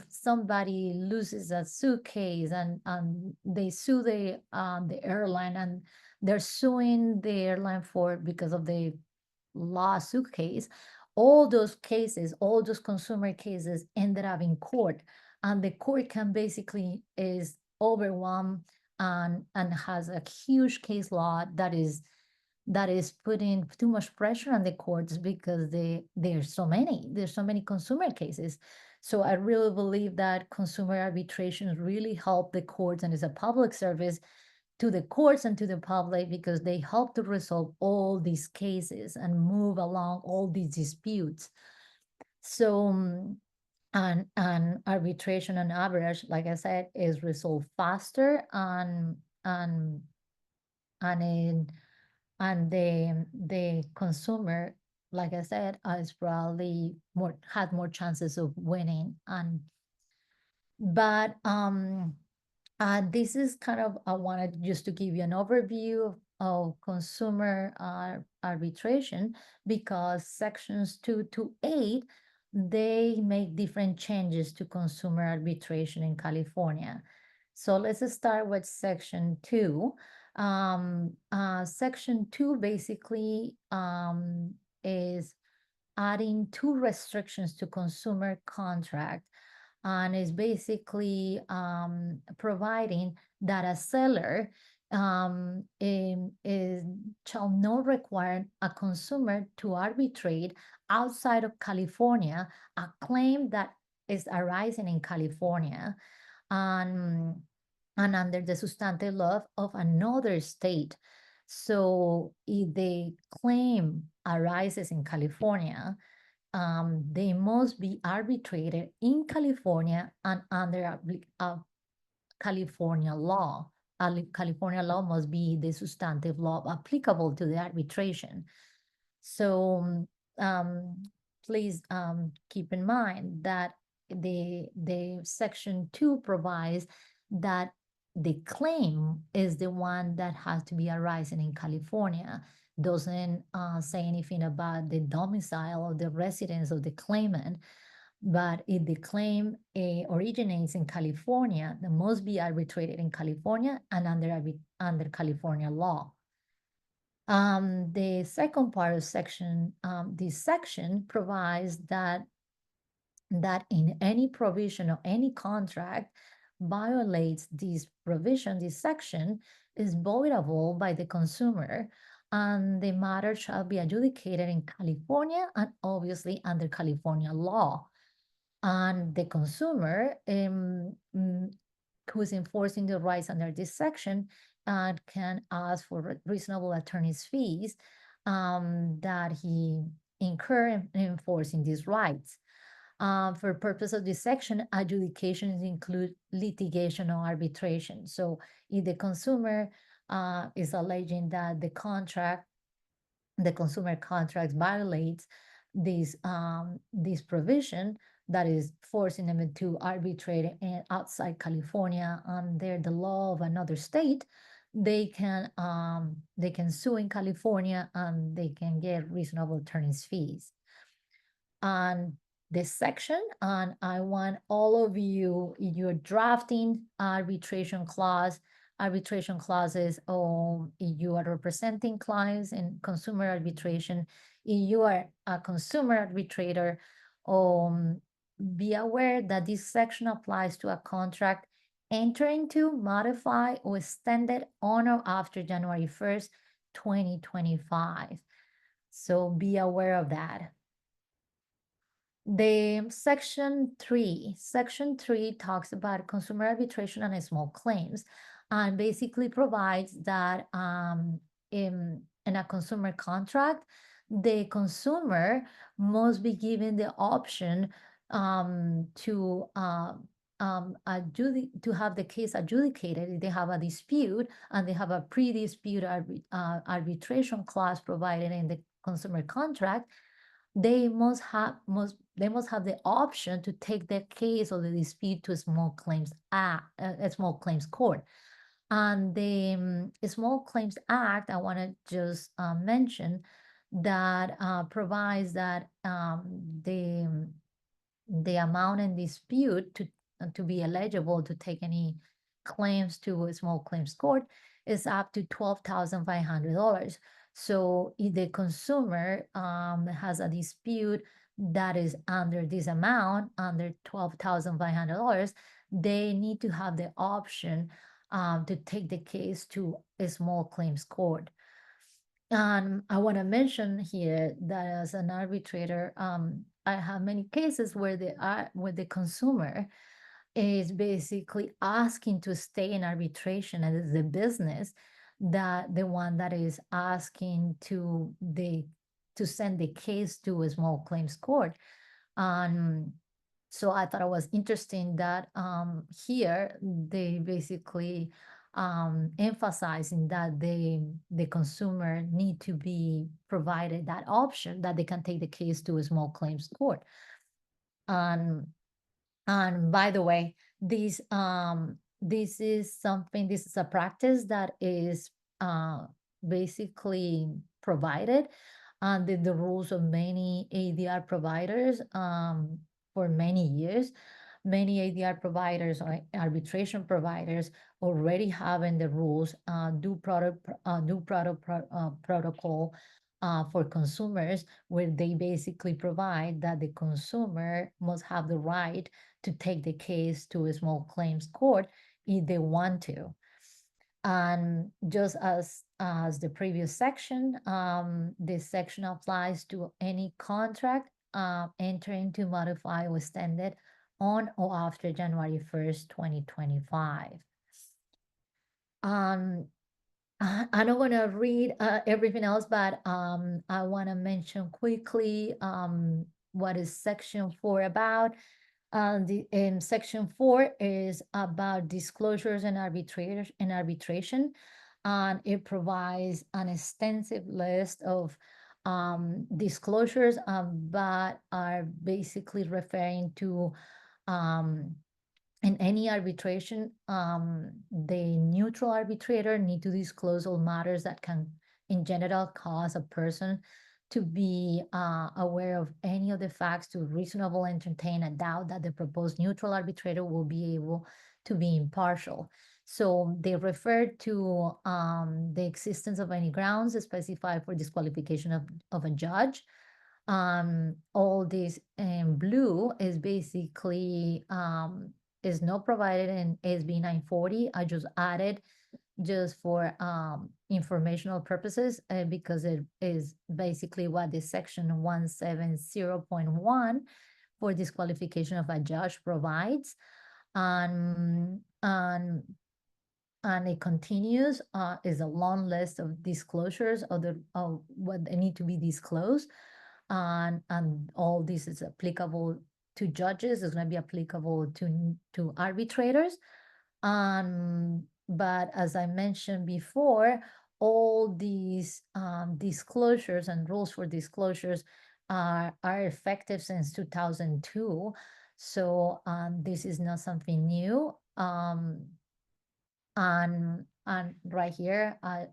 somebody loses a suitcase and they sue the airline, and they're suing the airline for because of the lawsuit case, all those cases, all those consumer cases ended up in court, and the court can basically is overwhelmed and has a huge case law that is putting too much pressure on the courts because there's so many consumer cases. So I really believe that consumer arbitrations really help the courts, and is a public service to the courts and to the public, because they help to resolve all these cases and move along all these disputes. So and arbitration on average, like I said, is resolved faster, and in and the consumer, like I said, is probably had more chances of winning. But this is kind of, I wanted just to give you an overview of consumer arbitration, because sections 2 to 8, they make different changes to consumer arbitration in California. So let's start with section 2. Section 2 basically is adding 2 restrictions to consumer contract, and is basically providing that a seller shall not require a consumer to arbitrate outside of California a claim that is arising in California, and under the substantive law of another state. So if the claim arises in California, they must be arbitrated in California and under California law. California law must be the substantive law applicable to the arbitration. So please keep in mind that the section 2 provides that the claim is the one that has to be arising in California. Doesn't say anything about the domicile or the residence of the claimant. But if the claim originates in California, it must be arbitrated in California and under California law. The second part of this section provides that in any provision of any contract violates this provision, this section is voidable by the consumer, and the matter shall be adjudicated in California and obviously under California law. And the consumer who is enforcing the rights under this section can ask for reasonable attorney's fees that he incur in enforcing these rights. For purpose of this section, adjudications include litigation or arbitration. So if the consumer is alleging that the consumer contract violates this provision, that is forcing them to arbitrate outside California under the law of another state, they can sue in California and they can get reasonable attorney's fees. On this section, and I want all of you, if you're drafting arbitration clauses, if you are representing clients in consumer arbitration, if you are a consumer arbitrator, be aware that this section applies to a contract entered into, modified, or extended on or after January 1st, 2025. So be aware of that. The section 3 talks about consumer arbitration and small claims, and basically provides that in a consumer contract, the consumer must be given the option to have the case adjudicated if they have a dispute and they have a pre-dispute arbitration clause provided in the consumer contract. They must have the option to take the case or the dispute to a small claims court. And the Small Claims Act, I want to just mention that provides that the amount in dispute to be eligible to take any claims to a small claims court is up to $12,500. So if the consumer has a dispute that is under this amount, under $12,500, they need to have the option to take the case to a small claims court. And I want to mention here that as an arbitrator, I have many cases where the consumer is basically asking to stay in arbitration, and it's the business that the one that is asking to send the case to a small claims court. So I thought it was interesting that here they basically emphasizing that the consumer need to be provided that option that they can take the case to a small claims court. And by the way, this is a practice that is basically provided under the rules of many ADR providers for many years. Many ADR providers or arbitration providers already have in the rules due protocol for consumers, where they basically provide that the consumer must have the right to take the case to a small claims court if they want to. And just as the previous section, this section applies to any contract entering into, modify, or extended on or after January 1st, 2025. I don't want to read everything else, but I want to mention quickly what is section 4 about. Section 4 is about disclosures and arbitration, and it provides an extensive list of disclosures, but are basically referring to in any arbitration, the neutral arbitrator need to disclose all matters that can, in general, cause a person to be aware of any of the facts to reasonably entertain a doubt that the proposed neutral arbitrator will be able to be impartial. So they refer to the existence of any grounds specified for disqualification of a judge. All this in blue is basically is not provided in SB 940. I just added just for informational purposes because it is basically what the section 170.1 for disqualification of a judge provides. And it continues, is a long list of disclosures of what they need to be disclosed. And all this is applicable to judges, it's going to be applicable to arbitrators. But as I mentioned before, all these disclosures and rules for disclosures are effective since 2002. So this is not something new. And right here, I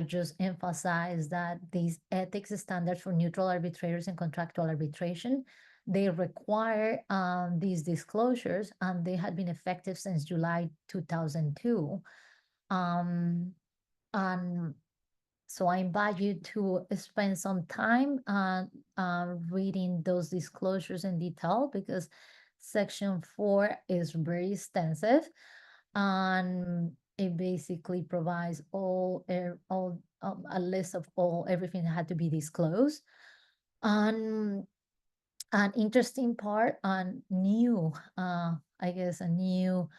just emphasize that these ethics standards for neutral arbitrators and contractual arbitration, they require these disclosures, and they had been effective since July 2002. And so I invite you to spend some time reading those disclosures in detail, because Section 4 is very extensive, and it basically provides a list of everything that had to be disclosed. And an interesting part on new, I guess a new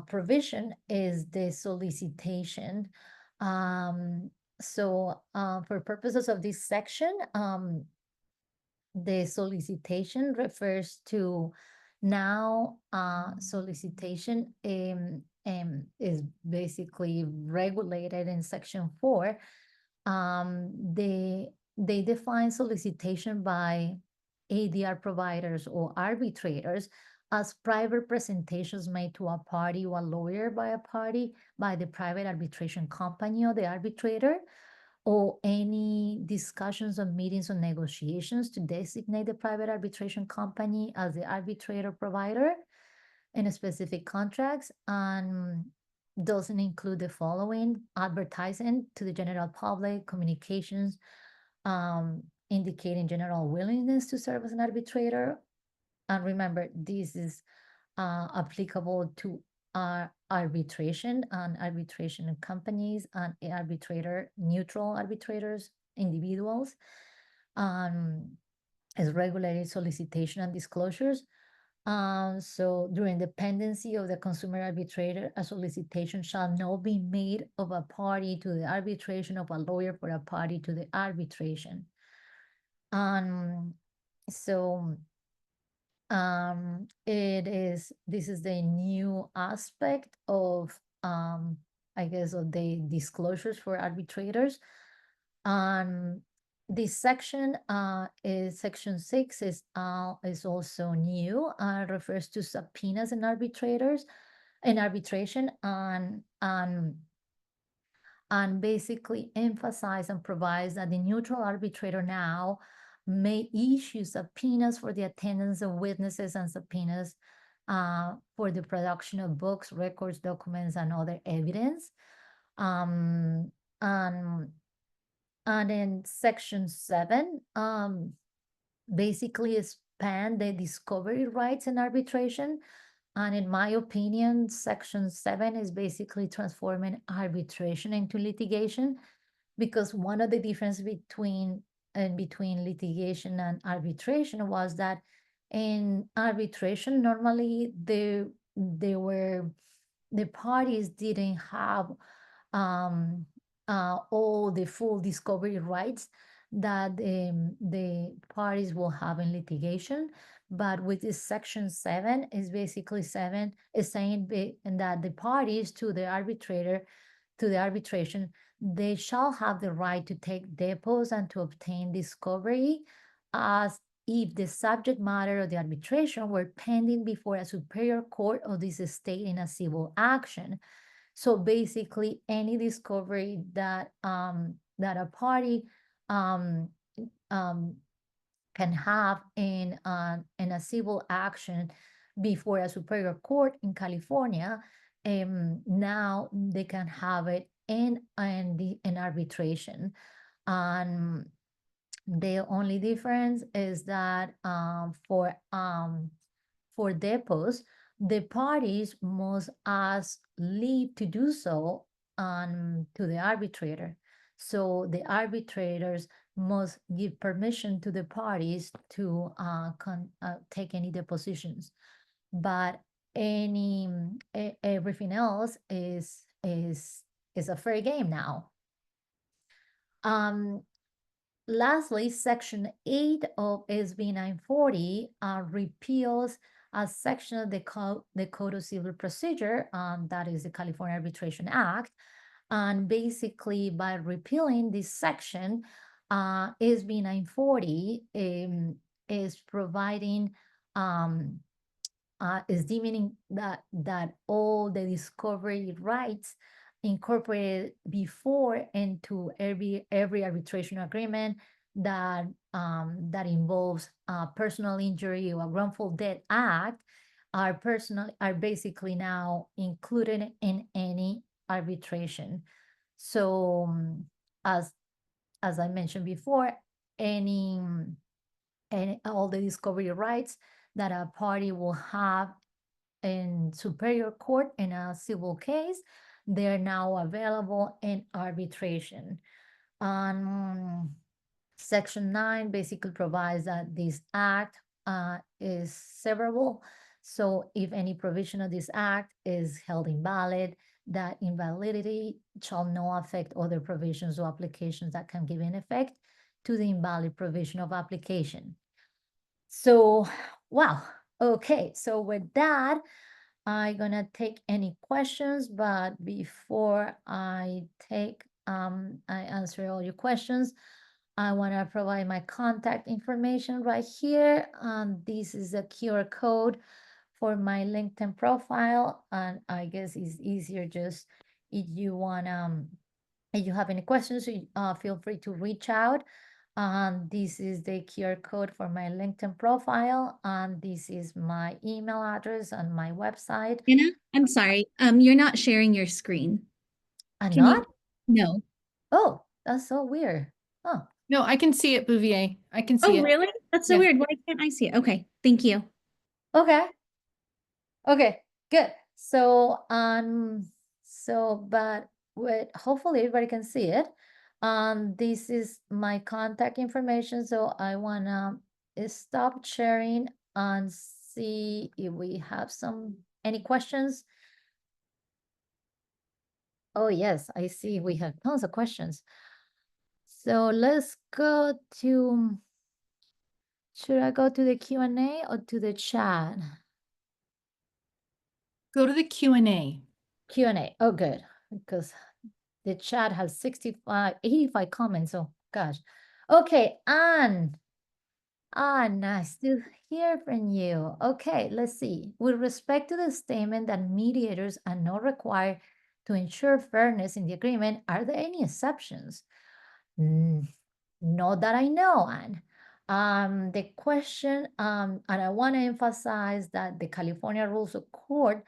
provision is the solicitation. So for purposes of this section, the solicitation refers to now solicitation is basically regulated in Section 4. They define solicitation by ADR providers or arbitrators as private presentations made to a party or a lawyer by a party, by the private arbitration company or the arbitrator, or any discussions or meetings or negotiations to designate the private arbitration company as the arbitrator provider in a specific contracts, and doesn't include the following: advertising to the general public, communications indicating general willingness to serve as an arbitrator. And remember, this is applicable to arbitration and arbitration companies and neutral arbitrators, individuals. As regulated solicitation and disclosures. So during the pendency of the consumer arbitrator, a solicitation shall not be made of a party to the arbitration, of a lawyer for a party to the arbitration. So this is the new aspect of I guess of the disclosures for arbitrators. This section is Section 6 is also new, refers to subpoenas in arbitration, and basically emphasize and provides that the neutral arbitrator now may issue subpoenas for the attendance of witnesses and subpoenas for the production of books, records, documents, and other evidence. And in Section 7, basically expand the discovery rights in arbitration. And in my opinion, Section 7 is basically transforming arbitration into litigation, because one of the differences between litigation and arbitration was that in arbitration, normally the parties didn't have all the full discovery rights that the parties will have in litigation. But with this Section 7 is basically saying that the parties to the arbitration, they shall have the right to take deposits and to obtain discovery as if the subject matter of the arbitration were pending before a superior court of this state in a civil action. So basically, any discovery that a party can have in a civil action before a superior court in California, now they can have it in arbitration. And the only difference is that for deposits, the parties must ask leave to do so to the arbitrator. So the arbitrators must give permission to the parties to take any depositions. But everything else is a fair game now. Lastly, Section 8 of SB 940 repeals a section of the Code of Civil Procedure, that is the California Arbitration Act. And basically, by repealing this section, SB 940 is providing, is deeming that all the discovery rights incorporated before into every arbitration agreement that that involves personal injury or wrongful death act are basically now included in any arbitration. So as I mentioned before, any all the discovery rights that a party will have in superior court in a civil case, they're now available in arbitration. Section 9 basically provides that this act is severable. So if any provision of this act is held invalid, that invalidity shall not affect other provisions or applications that can give an effect to the invalid provision of application. So, wow. Okay, so with that, I'm gonna take any questions, but before I answer all your questions, I wanna provide my contact information right here. This is a QR code for my LinkedIn profile, and I guess it's easier just if you have any questions, feel free to reach out. This is the QR code for my LinkedIn profile, and this is my email address on my website. Anna, I'm sorry. You're not sharing your screen. I'm Can you- not? No. Oh, that's so weird. Oh, No, I can see it, Bouvier. I can see Oh, it. really? That's so Yeah. weird. Why can't I see it? Okay, thank you. okay. Okay, good. So, but hopefully everybody can see it. This is my contact information. So I wanna stop sharing and see if we have any questions. Oh, yes, I see we have tons of questions. So let's go to, should I go to the Q&A or to the chat? Go to the Q&A. Q&A. Oh, good, because the chat has 85 comments. So, gosh. Okay, Anne. Nice to hear from you. Okay, let's see. With respect to the statement that mediators are not required to ensure fairness in the agreement, are there any exceptions? Not that I know, Anne. The question, and I want to emphasize that the California Rules of Court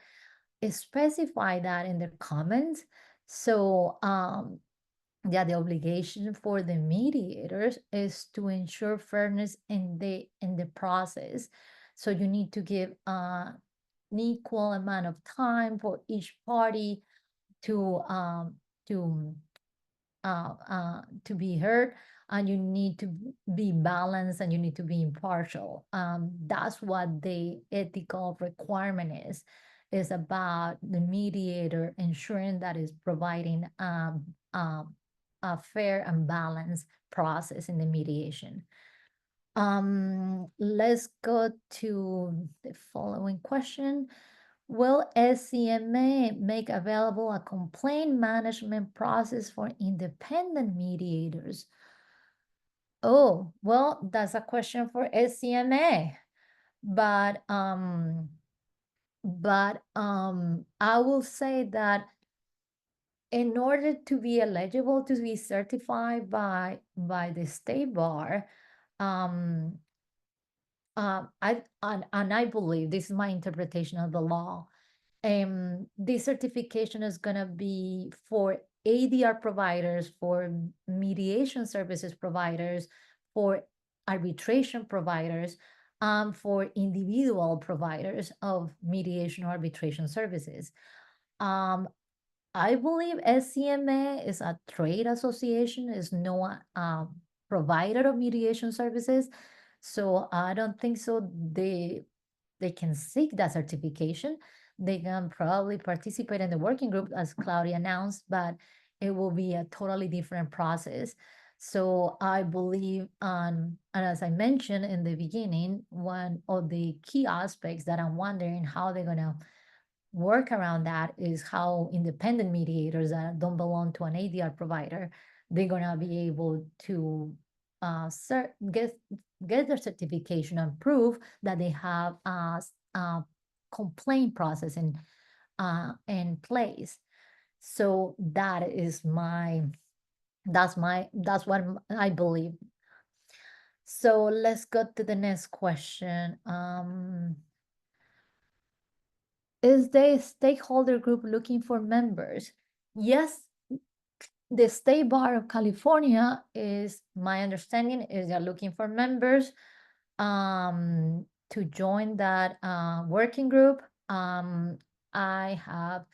specify that in the comments. So, yeah, the obligation for the mediators is to ensure fairness in the process. So you need to give an equal amount of time for each party to be heard, and you need to be balanced and you need to be impartial. That's what the ethical requirement is about the mediator ensuring that is providing a fair and balanced process in the mediation. Let's go to the following question. Will SCMA make available a complaint management process for independent mediators? Oh, well, that's a question for SCMA. But I will say that in order to be eligible to be certified by the state bar, I believe this is my interpretation of the law. This certification is gonna be for ADR providers, for mediation services providers, for arbitration providers, for individual providers of mediation or arbitration services. I believe SCMA is a trade association, is no provider of mediation services. So I don't think so they can seek that certification. They can probably participate in the working group as Claudia announced, but it will be a totally different process. So I believe, and as I mentioned in the beginning, one of the key aspects that I'm wondering how they're gonna work around that is how independent mediators that don't belong to an ADR provider, they're gonna be able to get their certification and prove that they have a complaint process in place. So that's what I believe. So let's go to the next question. Is the stakeholder group looking for members? Yes, the State Bar of California is, my understanding is they're looking for members to join that working group. I have,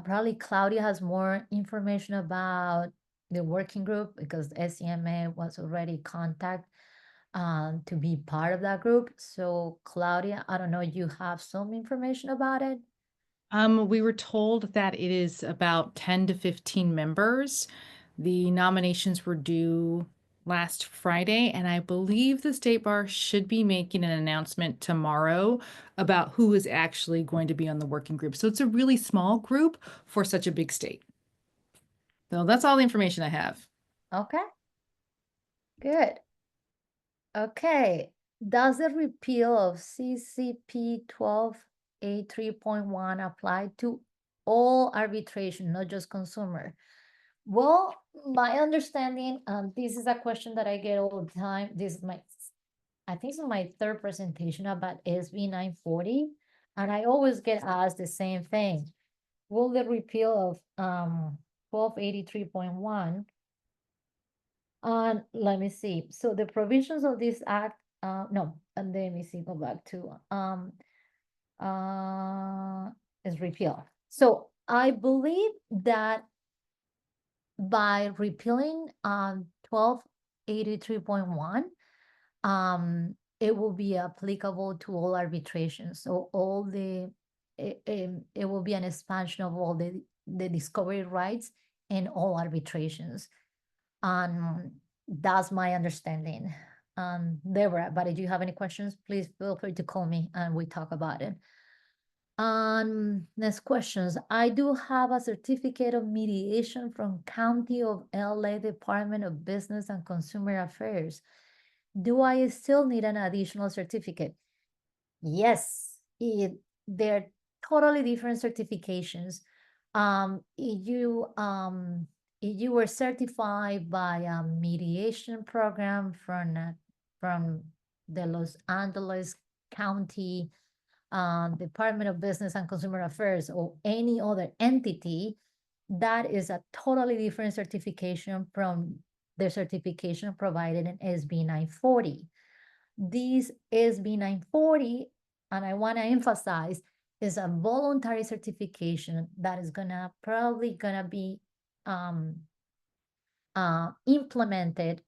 probably Claudia has more information about the working group because SCMA was already contacted to be part of that group. So Claudia, I don't know, you have some information about it? We were told that it is about 10 to 15 members. The nominations were due last Friday, and I believe the State Bar should be making an announcement tomorrow about who is actually going to be on the working group. So it's a really small group for such a big state. So that's all the information I have. Okay. Good. Okay. Does the repeal of CCP 12A3.1 apply to all arbitration, not just consumer? Well, my understanding, this is a question that I get all the time. I think it's my third presentation about SB 940, and I always get asked the same thing. Will the repeal of 1283.1 let me see. So the provisions of this act, no, and let me see, go back to is repeal. So I believe that by repealing 1283.1, it will be applicable to all arbitrations. So it will be an expansion of all the discovery rights in all arbitrations. That's my understanding. Deborah, but if you have any questions, please feel free to call me and we talk about it. Next questions. I do have a certificate of mediation from County of LA Department of Business and Consumer Affairs. Do I still need an additional certificate? Yes, they're totally different certifications. If you were certified by a mediation program from the Los Angeles County Department of Business and Consumer Affairs or any other entity, that is a totally different certification from the certification provided in SB 940. This SB 940, and I want to emphasize, is a voluntary certification that is probably gonna be implemented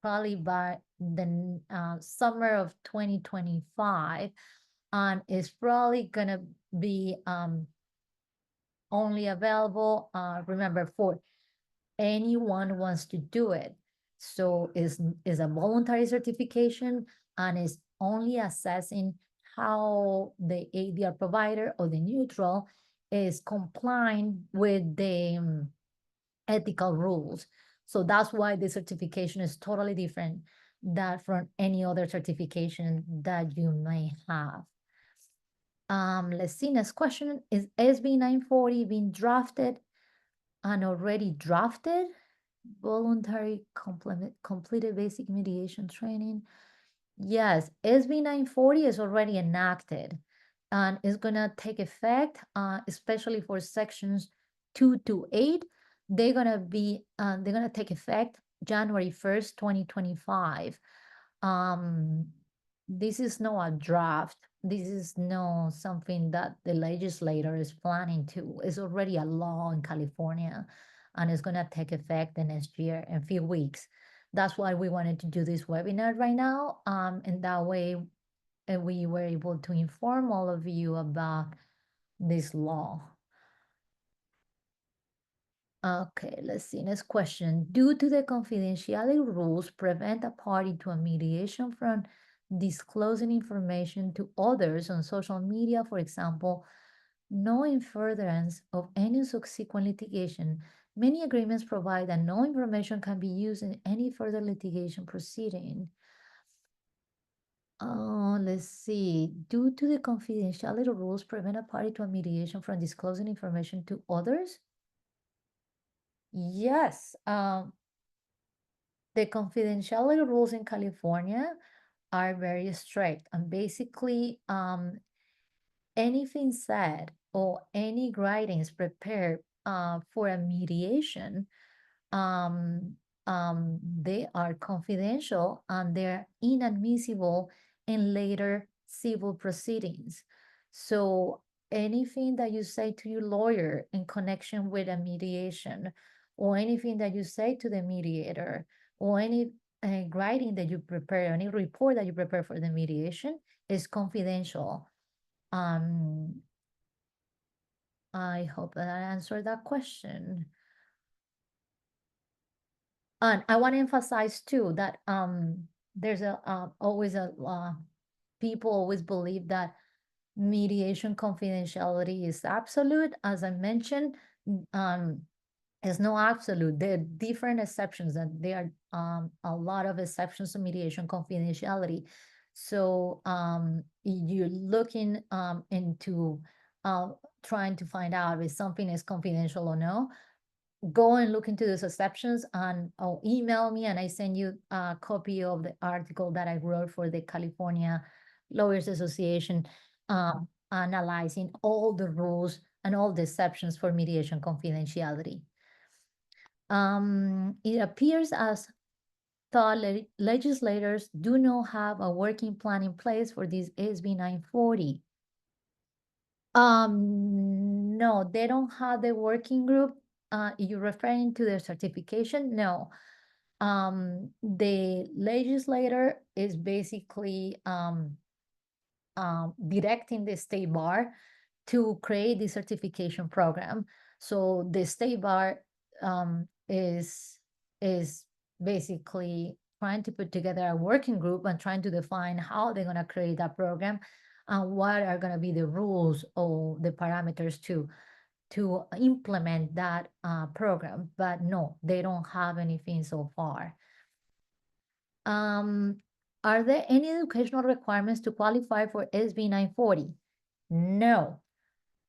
probably by the summer of 2025, and is probably gonna be only available, remember, for anyone who wants to do it. So is a voluntary certification and is only assessing how the ADR provider or the neutral is complying with the ethical rules. So that's why the certification is totally different than from any other certification that you may have. Let's see, next question. Is SB 940 being drafted and already drafted? Voluntary completed basic mediation training. Yes, SB 940 is already enacted and is gonna take effect, especially for sections 2 to 8. They're gonna take effect January 1st, 2025. This is not a draft. This is no something that the legislator is planning to. It's already a law in California and it's gonna take effect the next year in a few weeks. That's why we wanted to do this webinar right now. And that way we were able to inform all of you about this law. Okay, let's see, next question. Due to the confidentiality rules prevent a party to a mediation from disclosing information to others on social media, for example, no in furtherance of any subsequent litigation, Many agreements provide that no information can be used in any further litigation proceeding. Let's see. Due to the confidentiality rules, prevent a party to a mediation from disclosing information to others? Yes. The confidentiality rules in California are very strict, and basically, anything said or any writings prepared for a mediation, um, they are confidential and they're inadmissible in later civil proceedings. So anything that you say to your lawyer in connection with a mediation, or anything that you say to the mediator, or any writing that you prepare, any report that you prepare for the mediation is confidential. I hope that I answered that question. And I want to emphasize too that there's always people always believe that mediation confidentiality is absolute. As I mentioned, it's no absolute. There are different exceptions, and there are a lot of exceptions to mediation confidentiality. So you're looking into trying to find out if something is confidential or no, go and look into those exceptions and email me, and I send you a copy of the article that I wrote for the California Lawyers Association, analyzing all the rules and all the exceptions for mediation confidentiality. It appears as though legislators do not have a working plan in place for this SB 940. No, they don't have the working group. You're referring to the certification? No. The legislator is basically directing the state bar to create the certification program. So the state bar is basically trying to put together a working group and trying to define how they're going to create that program and what are going to be the rules or the parameters to implement that program. But no, they don't have anything so far. Are there any educational requirements to qualify for SB 940? No.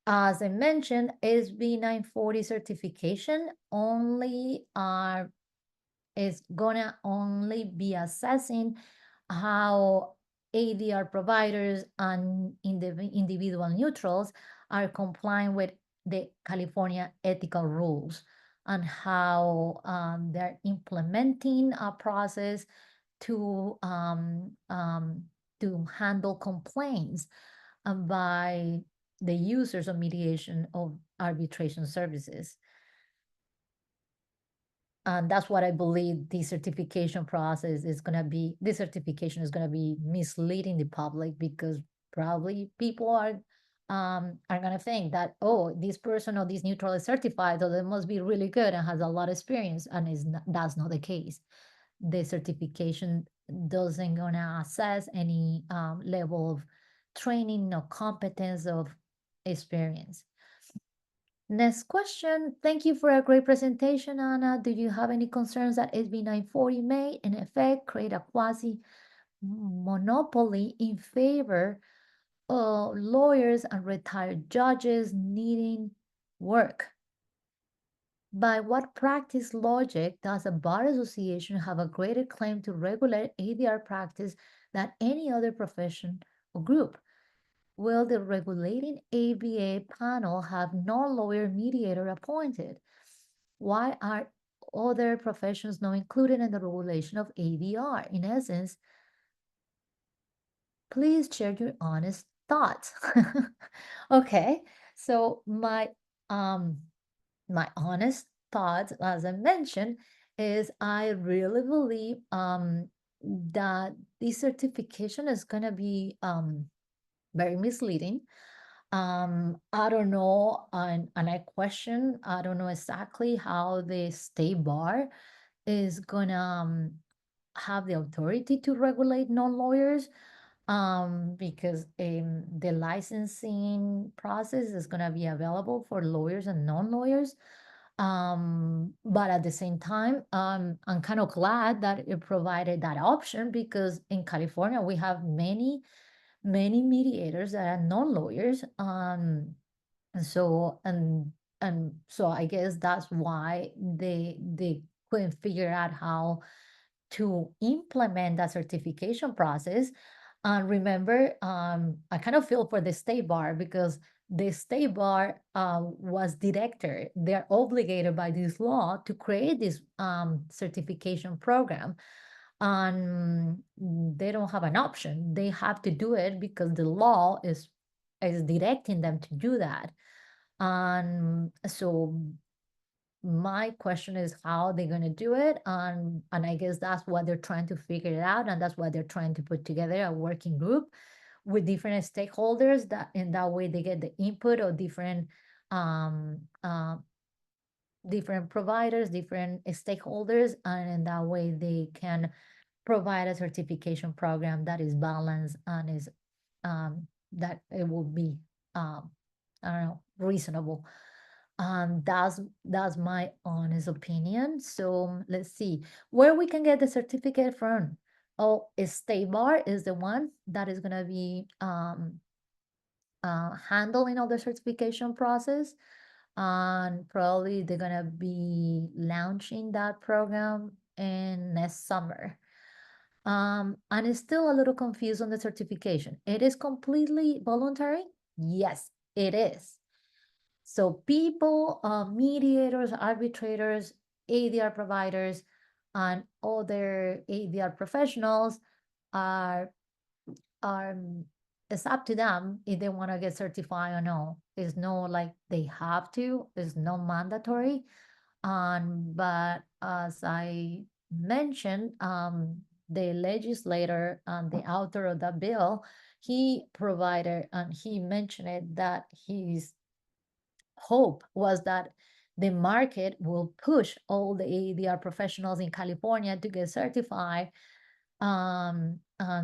As I mentioned, SB 940 certification only is gonna only be assessing how ADR providers and individual neutrals are complying with the California ethical rules and how they're implementing a process to handle complaints by the users of mediation of arbitration services. And that's what I believe the certification process is going to be. This certification is going to be misleading the public because probably people are going to think that, oh, this person or this neutral is certified, so they must be really good and has a lot of experience, and that's not the case. The certification doesn't going to assess any level of training or competence of experience. Next question. Thank you for a great presentation, Anna. Do you have any concerns that SB 940 may, in effect, create a quasi-monopoly in favor of lawyers and retired judges needing work? By what practice logic does a bar association have a greater claim to regulate ADR practice than any other profession or group? Will the regulating ABA panel have no lawyer mediator appointed? Why are other professions not included in the regulation of ADR? In essence, please share your honest thoughts. Okay, so my honest thoughts, as I mentioned, is I really believe that this certification is going to be very misleading. I don't know, and I don't know exactly how the state bar is gonna have the authority to regulate non-lawyers, because the licensing process is gonna be available for lawyers and non-lawyers. But at the same time, I'm kind of glad that it provided that option, because in California, we have many mediators that are non-lawyers. And so I guess that's why they couldn't figure out how to implement that certification process. And remember, I kind of feel for the state bar, because the state bar was director. They're obligated by this law to create this certification program. And they don't have an option. They have to do it because the law is directing them to do that. And so my question is how they're going to do it. And I guess that's what they're trying to figure it out. And that's why they're trying to put together a working group with different stakeholders, that in that way they get the input of different different providers, different stakeholders, and in that way they can provide a certification program that is balanced and is that it will be I don't know, reasonable. That's my honest opinion. So let's see where we can get the certificate from. Oh, State Bar is the one that is gonna be handling all the certification process, and probably they're gonna be launching that program in next summer. And it's still a little confused on the certification. It is completely voluntary? Yes, it is. So people, mediators, arbitrators, ADR providers, and other ADR professionals are it's up to them if they want to get certified or no. It's no like they have to, it's no mandatory. But as I mentioned, the legislator and the author of the bill, he provided and he mentioned it that his hope was that the market will push all the ADR professionals in California to get certified. And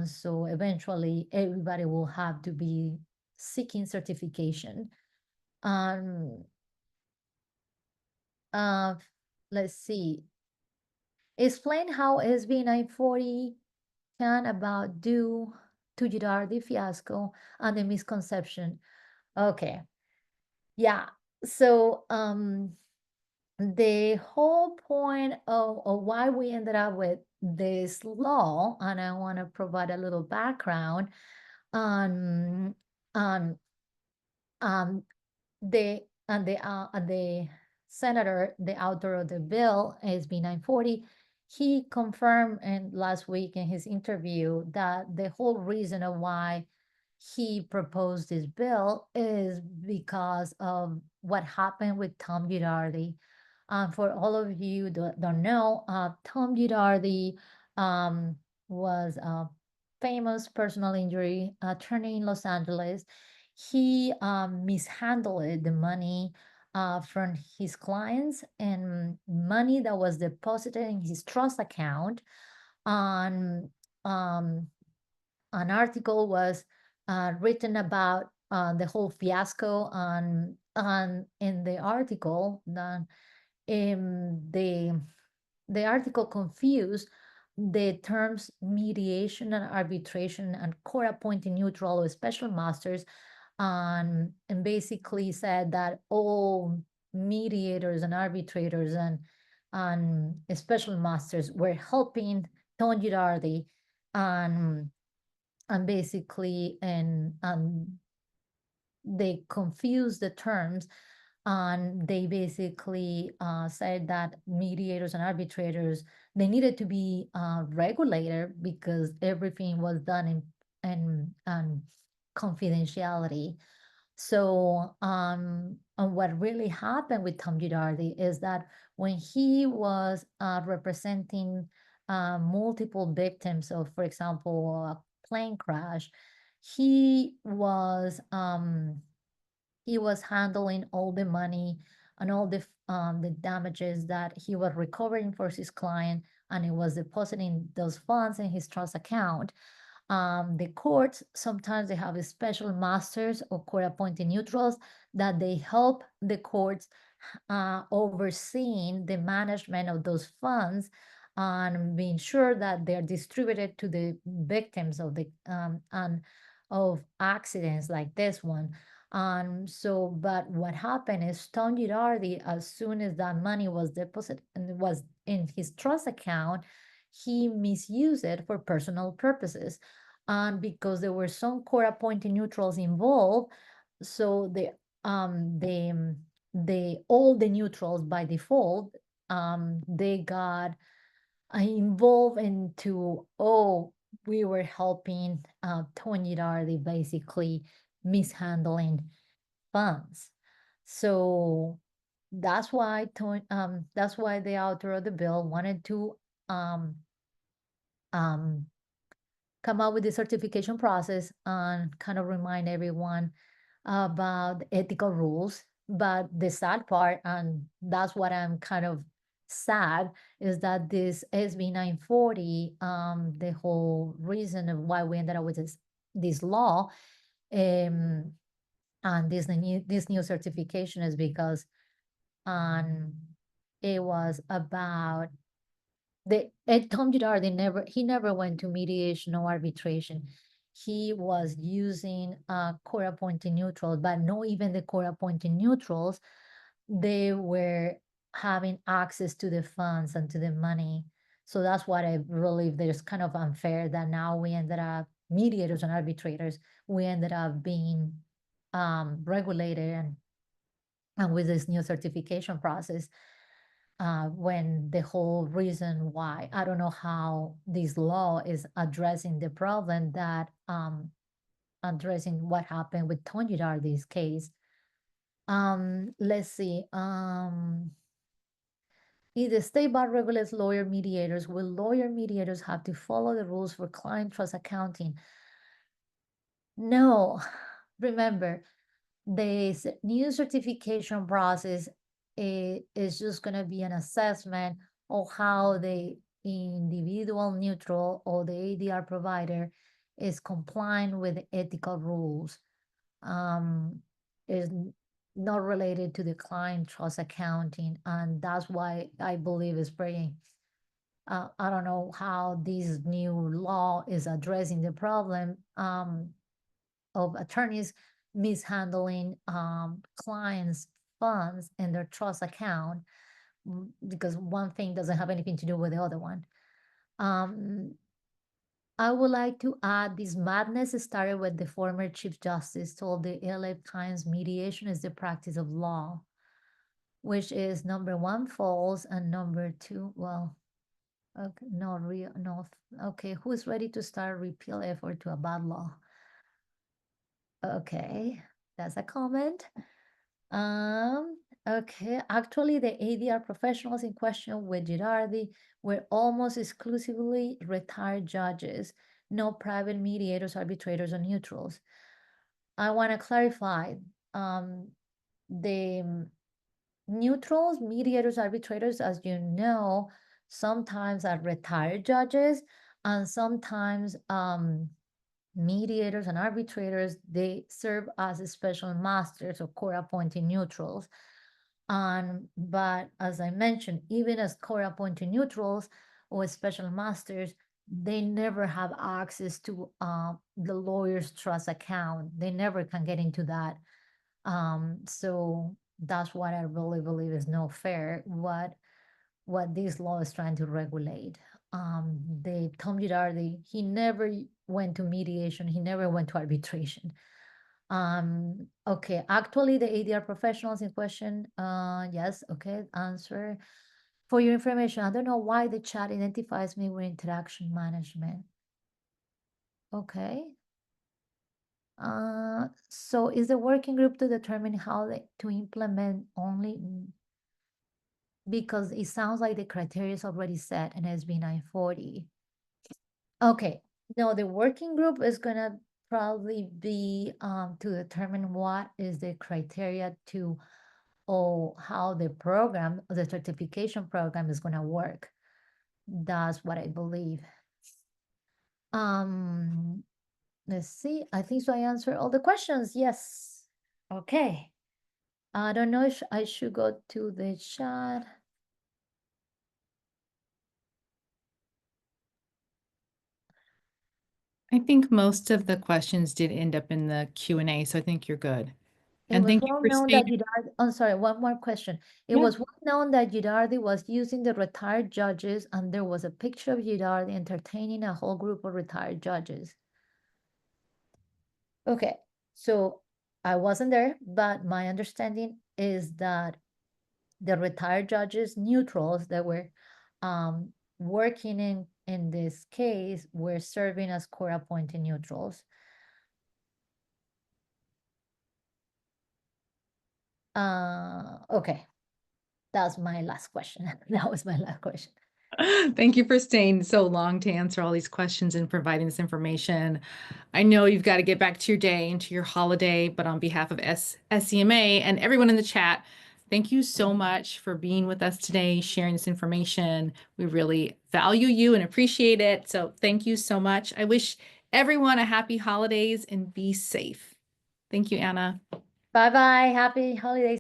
so eventually everybody will have to be seeking certification. Um, uh, let's see. Explain how SB 940 can about due to Girardi fiasco and the misconception. Okay. Yeah. So the whole point of why we ended up with this law, and I want to provide a little background on on the senator, the author of the bill, SB 940, he confirmed last week in his interview that the whole reason of why he proposed this bill is because of what happened with Tom Girardi. For all of you that don't know, Tom Girardi was a famous personal injury attorney in Los Angeles. He mishandled the money from his clients, and money that was deposited in his trust account. On an article was written about the whole fiasco, on in the article. The article confused the terms mediation and arbitration and court-appointed neutral or special masters, and basically said that all mediators and arbitrators and special masters were helping Tom Girardi, and basically they confused the terms, and they basically said that mediators and arbitrators, they needed to be regulated because everything was done in confidentiality. So and what really happened with Tom Girardi is that when he was representing multiple victims of, for example, a plane crash, he was handling all the money and all the damages that he was recovering for his client, and he was depositing those funds in his trust account. The courts, sometimes they have special masters or court-appointed neutrals that they help the courts overseeing the management of those funds and being sure that they're distributed to the victims of the and of accidents like this one. So, but what happened is Tom Girardi, as soon as that money was deposited and was in his trust account, he misused it for personal purposes. And because there were some court-appointed neutrals involved, so all the neutrals by default, they got involved into, oh, we were helping Tony Dardy basically mishandling funds. So that's why that's why the author of the bill wanted to um, um, come up with the certification process and kind of remind everyone about the ethical rules. But the sad part, and that's what I'm kind of sad, is that this SB 940, the whole reason of why we ended up with this law, and this new certification is because it was about Tom Girard, he never went to mediation or arbitration. He was using court-appointed neutrals, but not even the court-appointed neutrals, they were having access to the funds and to the money. So that's what I believe there's kind of unfair that now we ended up mediators and arbitrators, we ended up being regulated and with this new certification process. When the whole reason why, I don't know how this law is addressing the problem that addressing what happened with Tony Dardy's case. Let's see. If the state bar regulates lawyer mediators, will lawyer mediators have to follow the rules for client trust accounting? No. Remember, this new certification process is just going to be an assessment of how the individual neutral or the ADR provider is complying with the ethical rules. Is not related to the client trust accounting, and that's why I believe it's pretty. I don't know how this new law is addressing the problem of attorneys mishandling clients' funds in their trust account, because one thing doesn't have anything to do with the other one. I would like to add this madness started with the former Chief Justice told the LA Times mediation is the practice of law, which is number one, false, and number two, well, okay, no, okay, who's ready to start repeal effort to a bad law? Okay, that's a comment. Okay, actually the ADR professionals in question with Girardi were almost exclusively retired judges, no private mediators, arbitrators, or neutrals. I want to clarify, the neutrals, mediators, arbitrators, as you know, sometimes are retired judges, and sometimes mediators and arbitrators, they serve as special masters or court-appointed neutrals. But as I mentioned, even as court-appointed neutrals or special masters, they never have access to the lawyer's trust account. They never can get into that. So that's what I really believe is not fair, what this law is trying to regulate. Tom Girardi, he never went to mediation, he never went to arbitration. Okay, actually the ADR professionals in question, yes, okay, answer. For your information, I don't know why the chat identifies me with interaction management. Okay. So is the working group to determine how to implement only, because it sounds like the criteria is already set in SB 940. Okay, no, the working group is gonna probably be to determine what is the criteria to, or how the program, the certification program is gonna work. That's what I believe. Let's see, I think so I answered all the questions, yes. Okay. I don't know if I should go to the chat. I think most of the questions did end up in the Q&A, so I think you're good. It And was thank you well for known that staying. Girardi, I'm sorry, one more question. It Yeah. was well known that Girardi was using the retired judges, and there was a picture of Girardi entertaining a whole group of retired judges. Okay, so I wasn't there, but my understanding is that the retired judges, neutrals that were working in this case, were serving as court-appointed neutrals. Okay, that's my last question. That was my last question. Thank you for staying so long to answer all these questions and providing this information. I know you've got to get back to your day and to your holiday, but on behalf of SCMA and everyone in the chat, thank you so much for being with us today, sharing this information. We really value you and appreciate it. So thank you so much. I wish everyone a happy holidays and be safe. Thank you, Anna. Bye-bye. Happy holidays.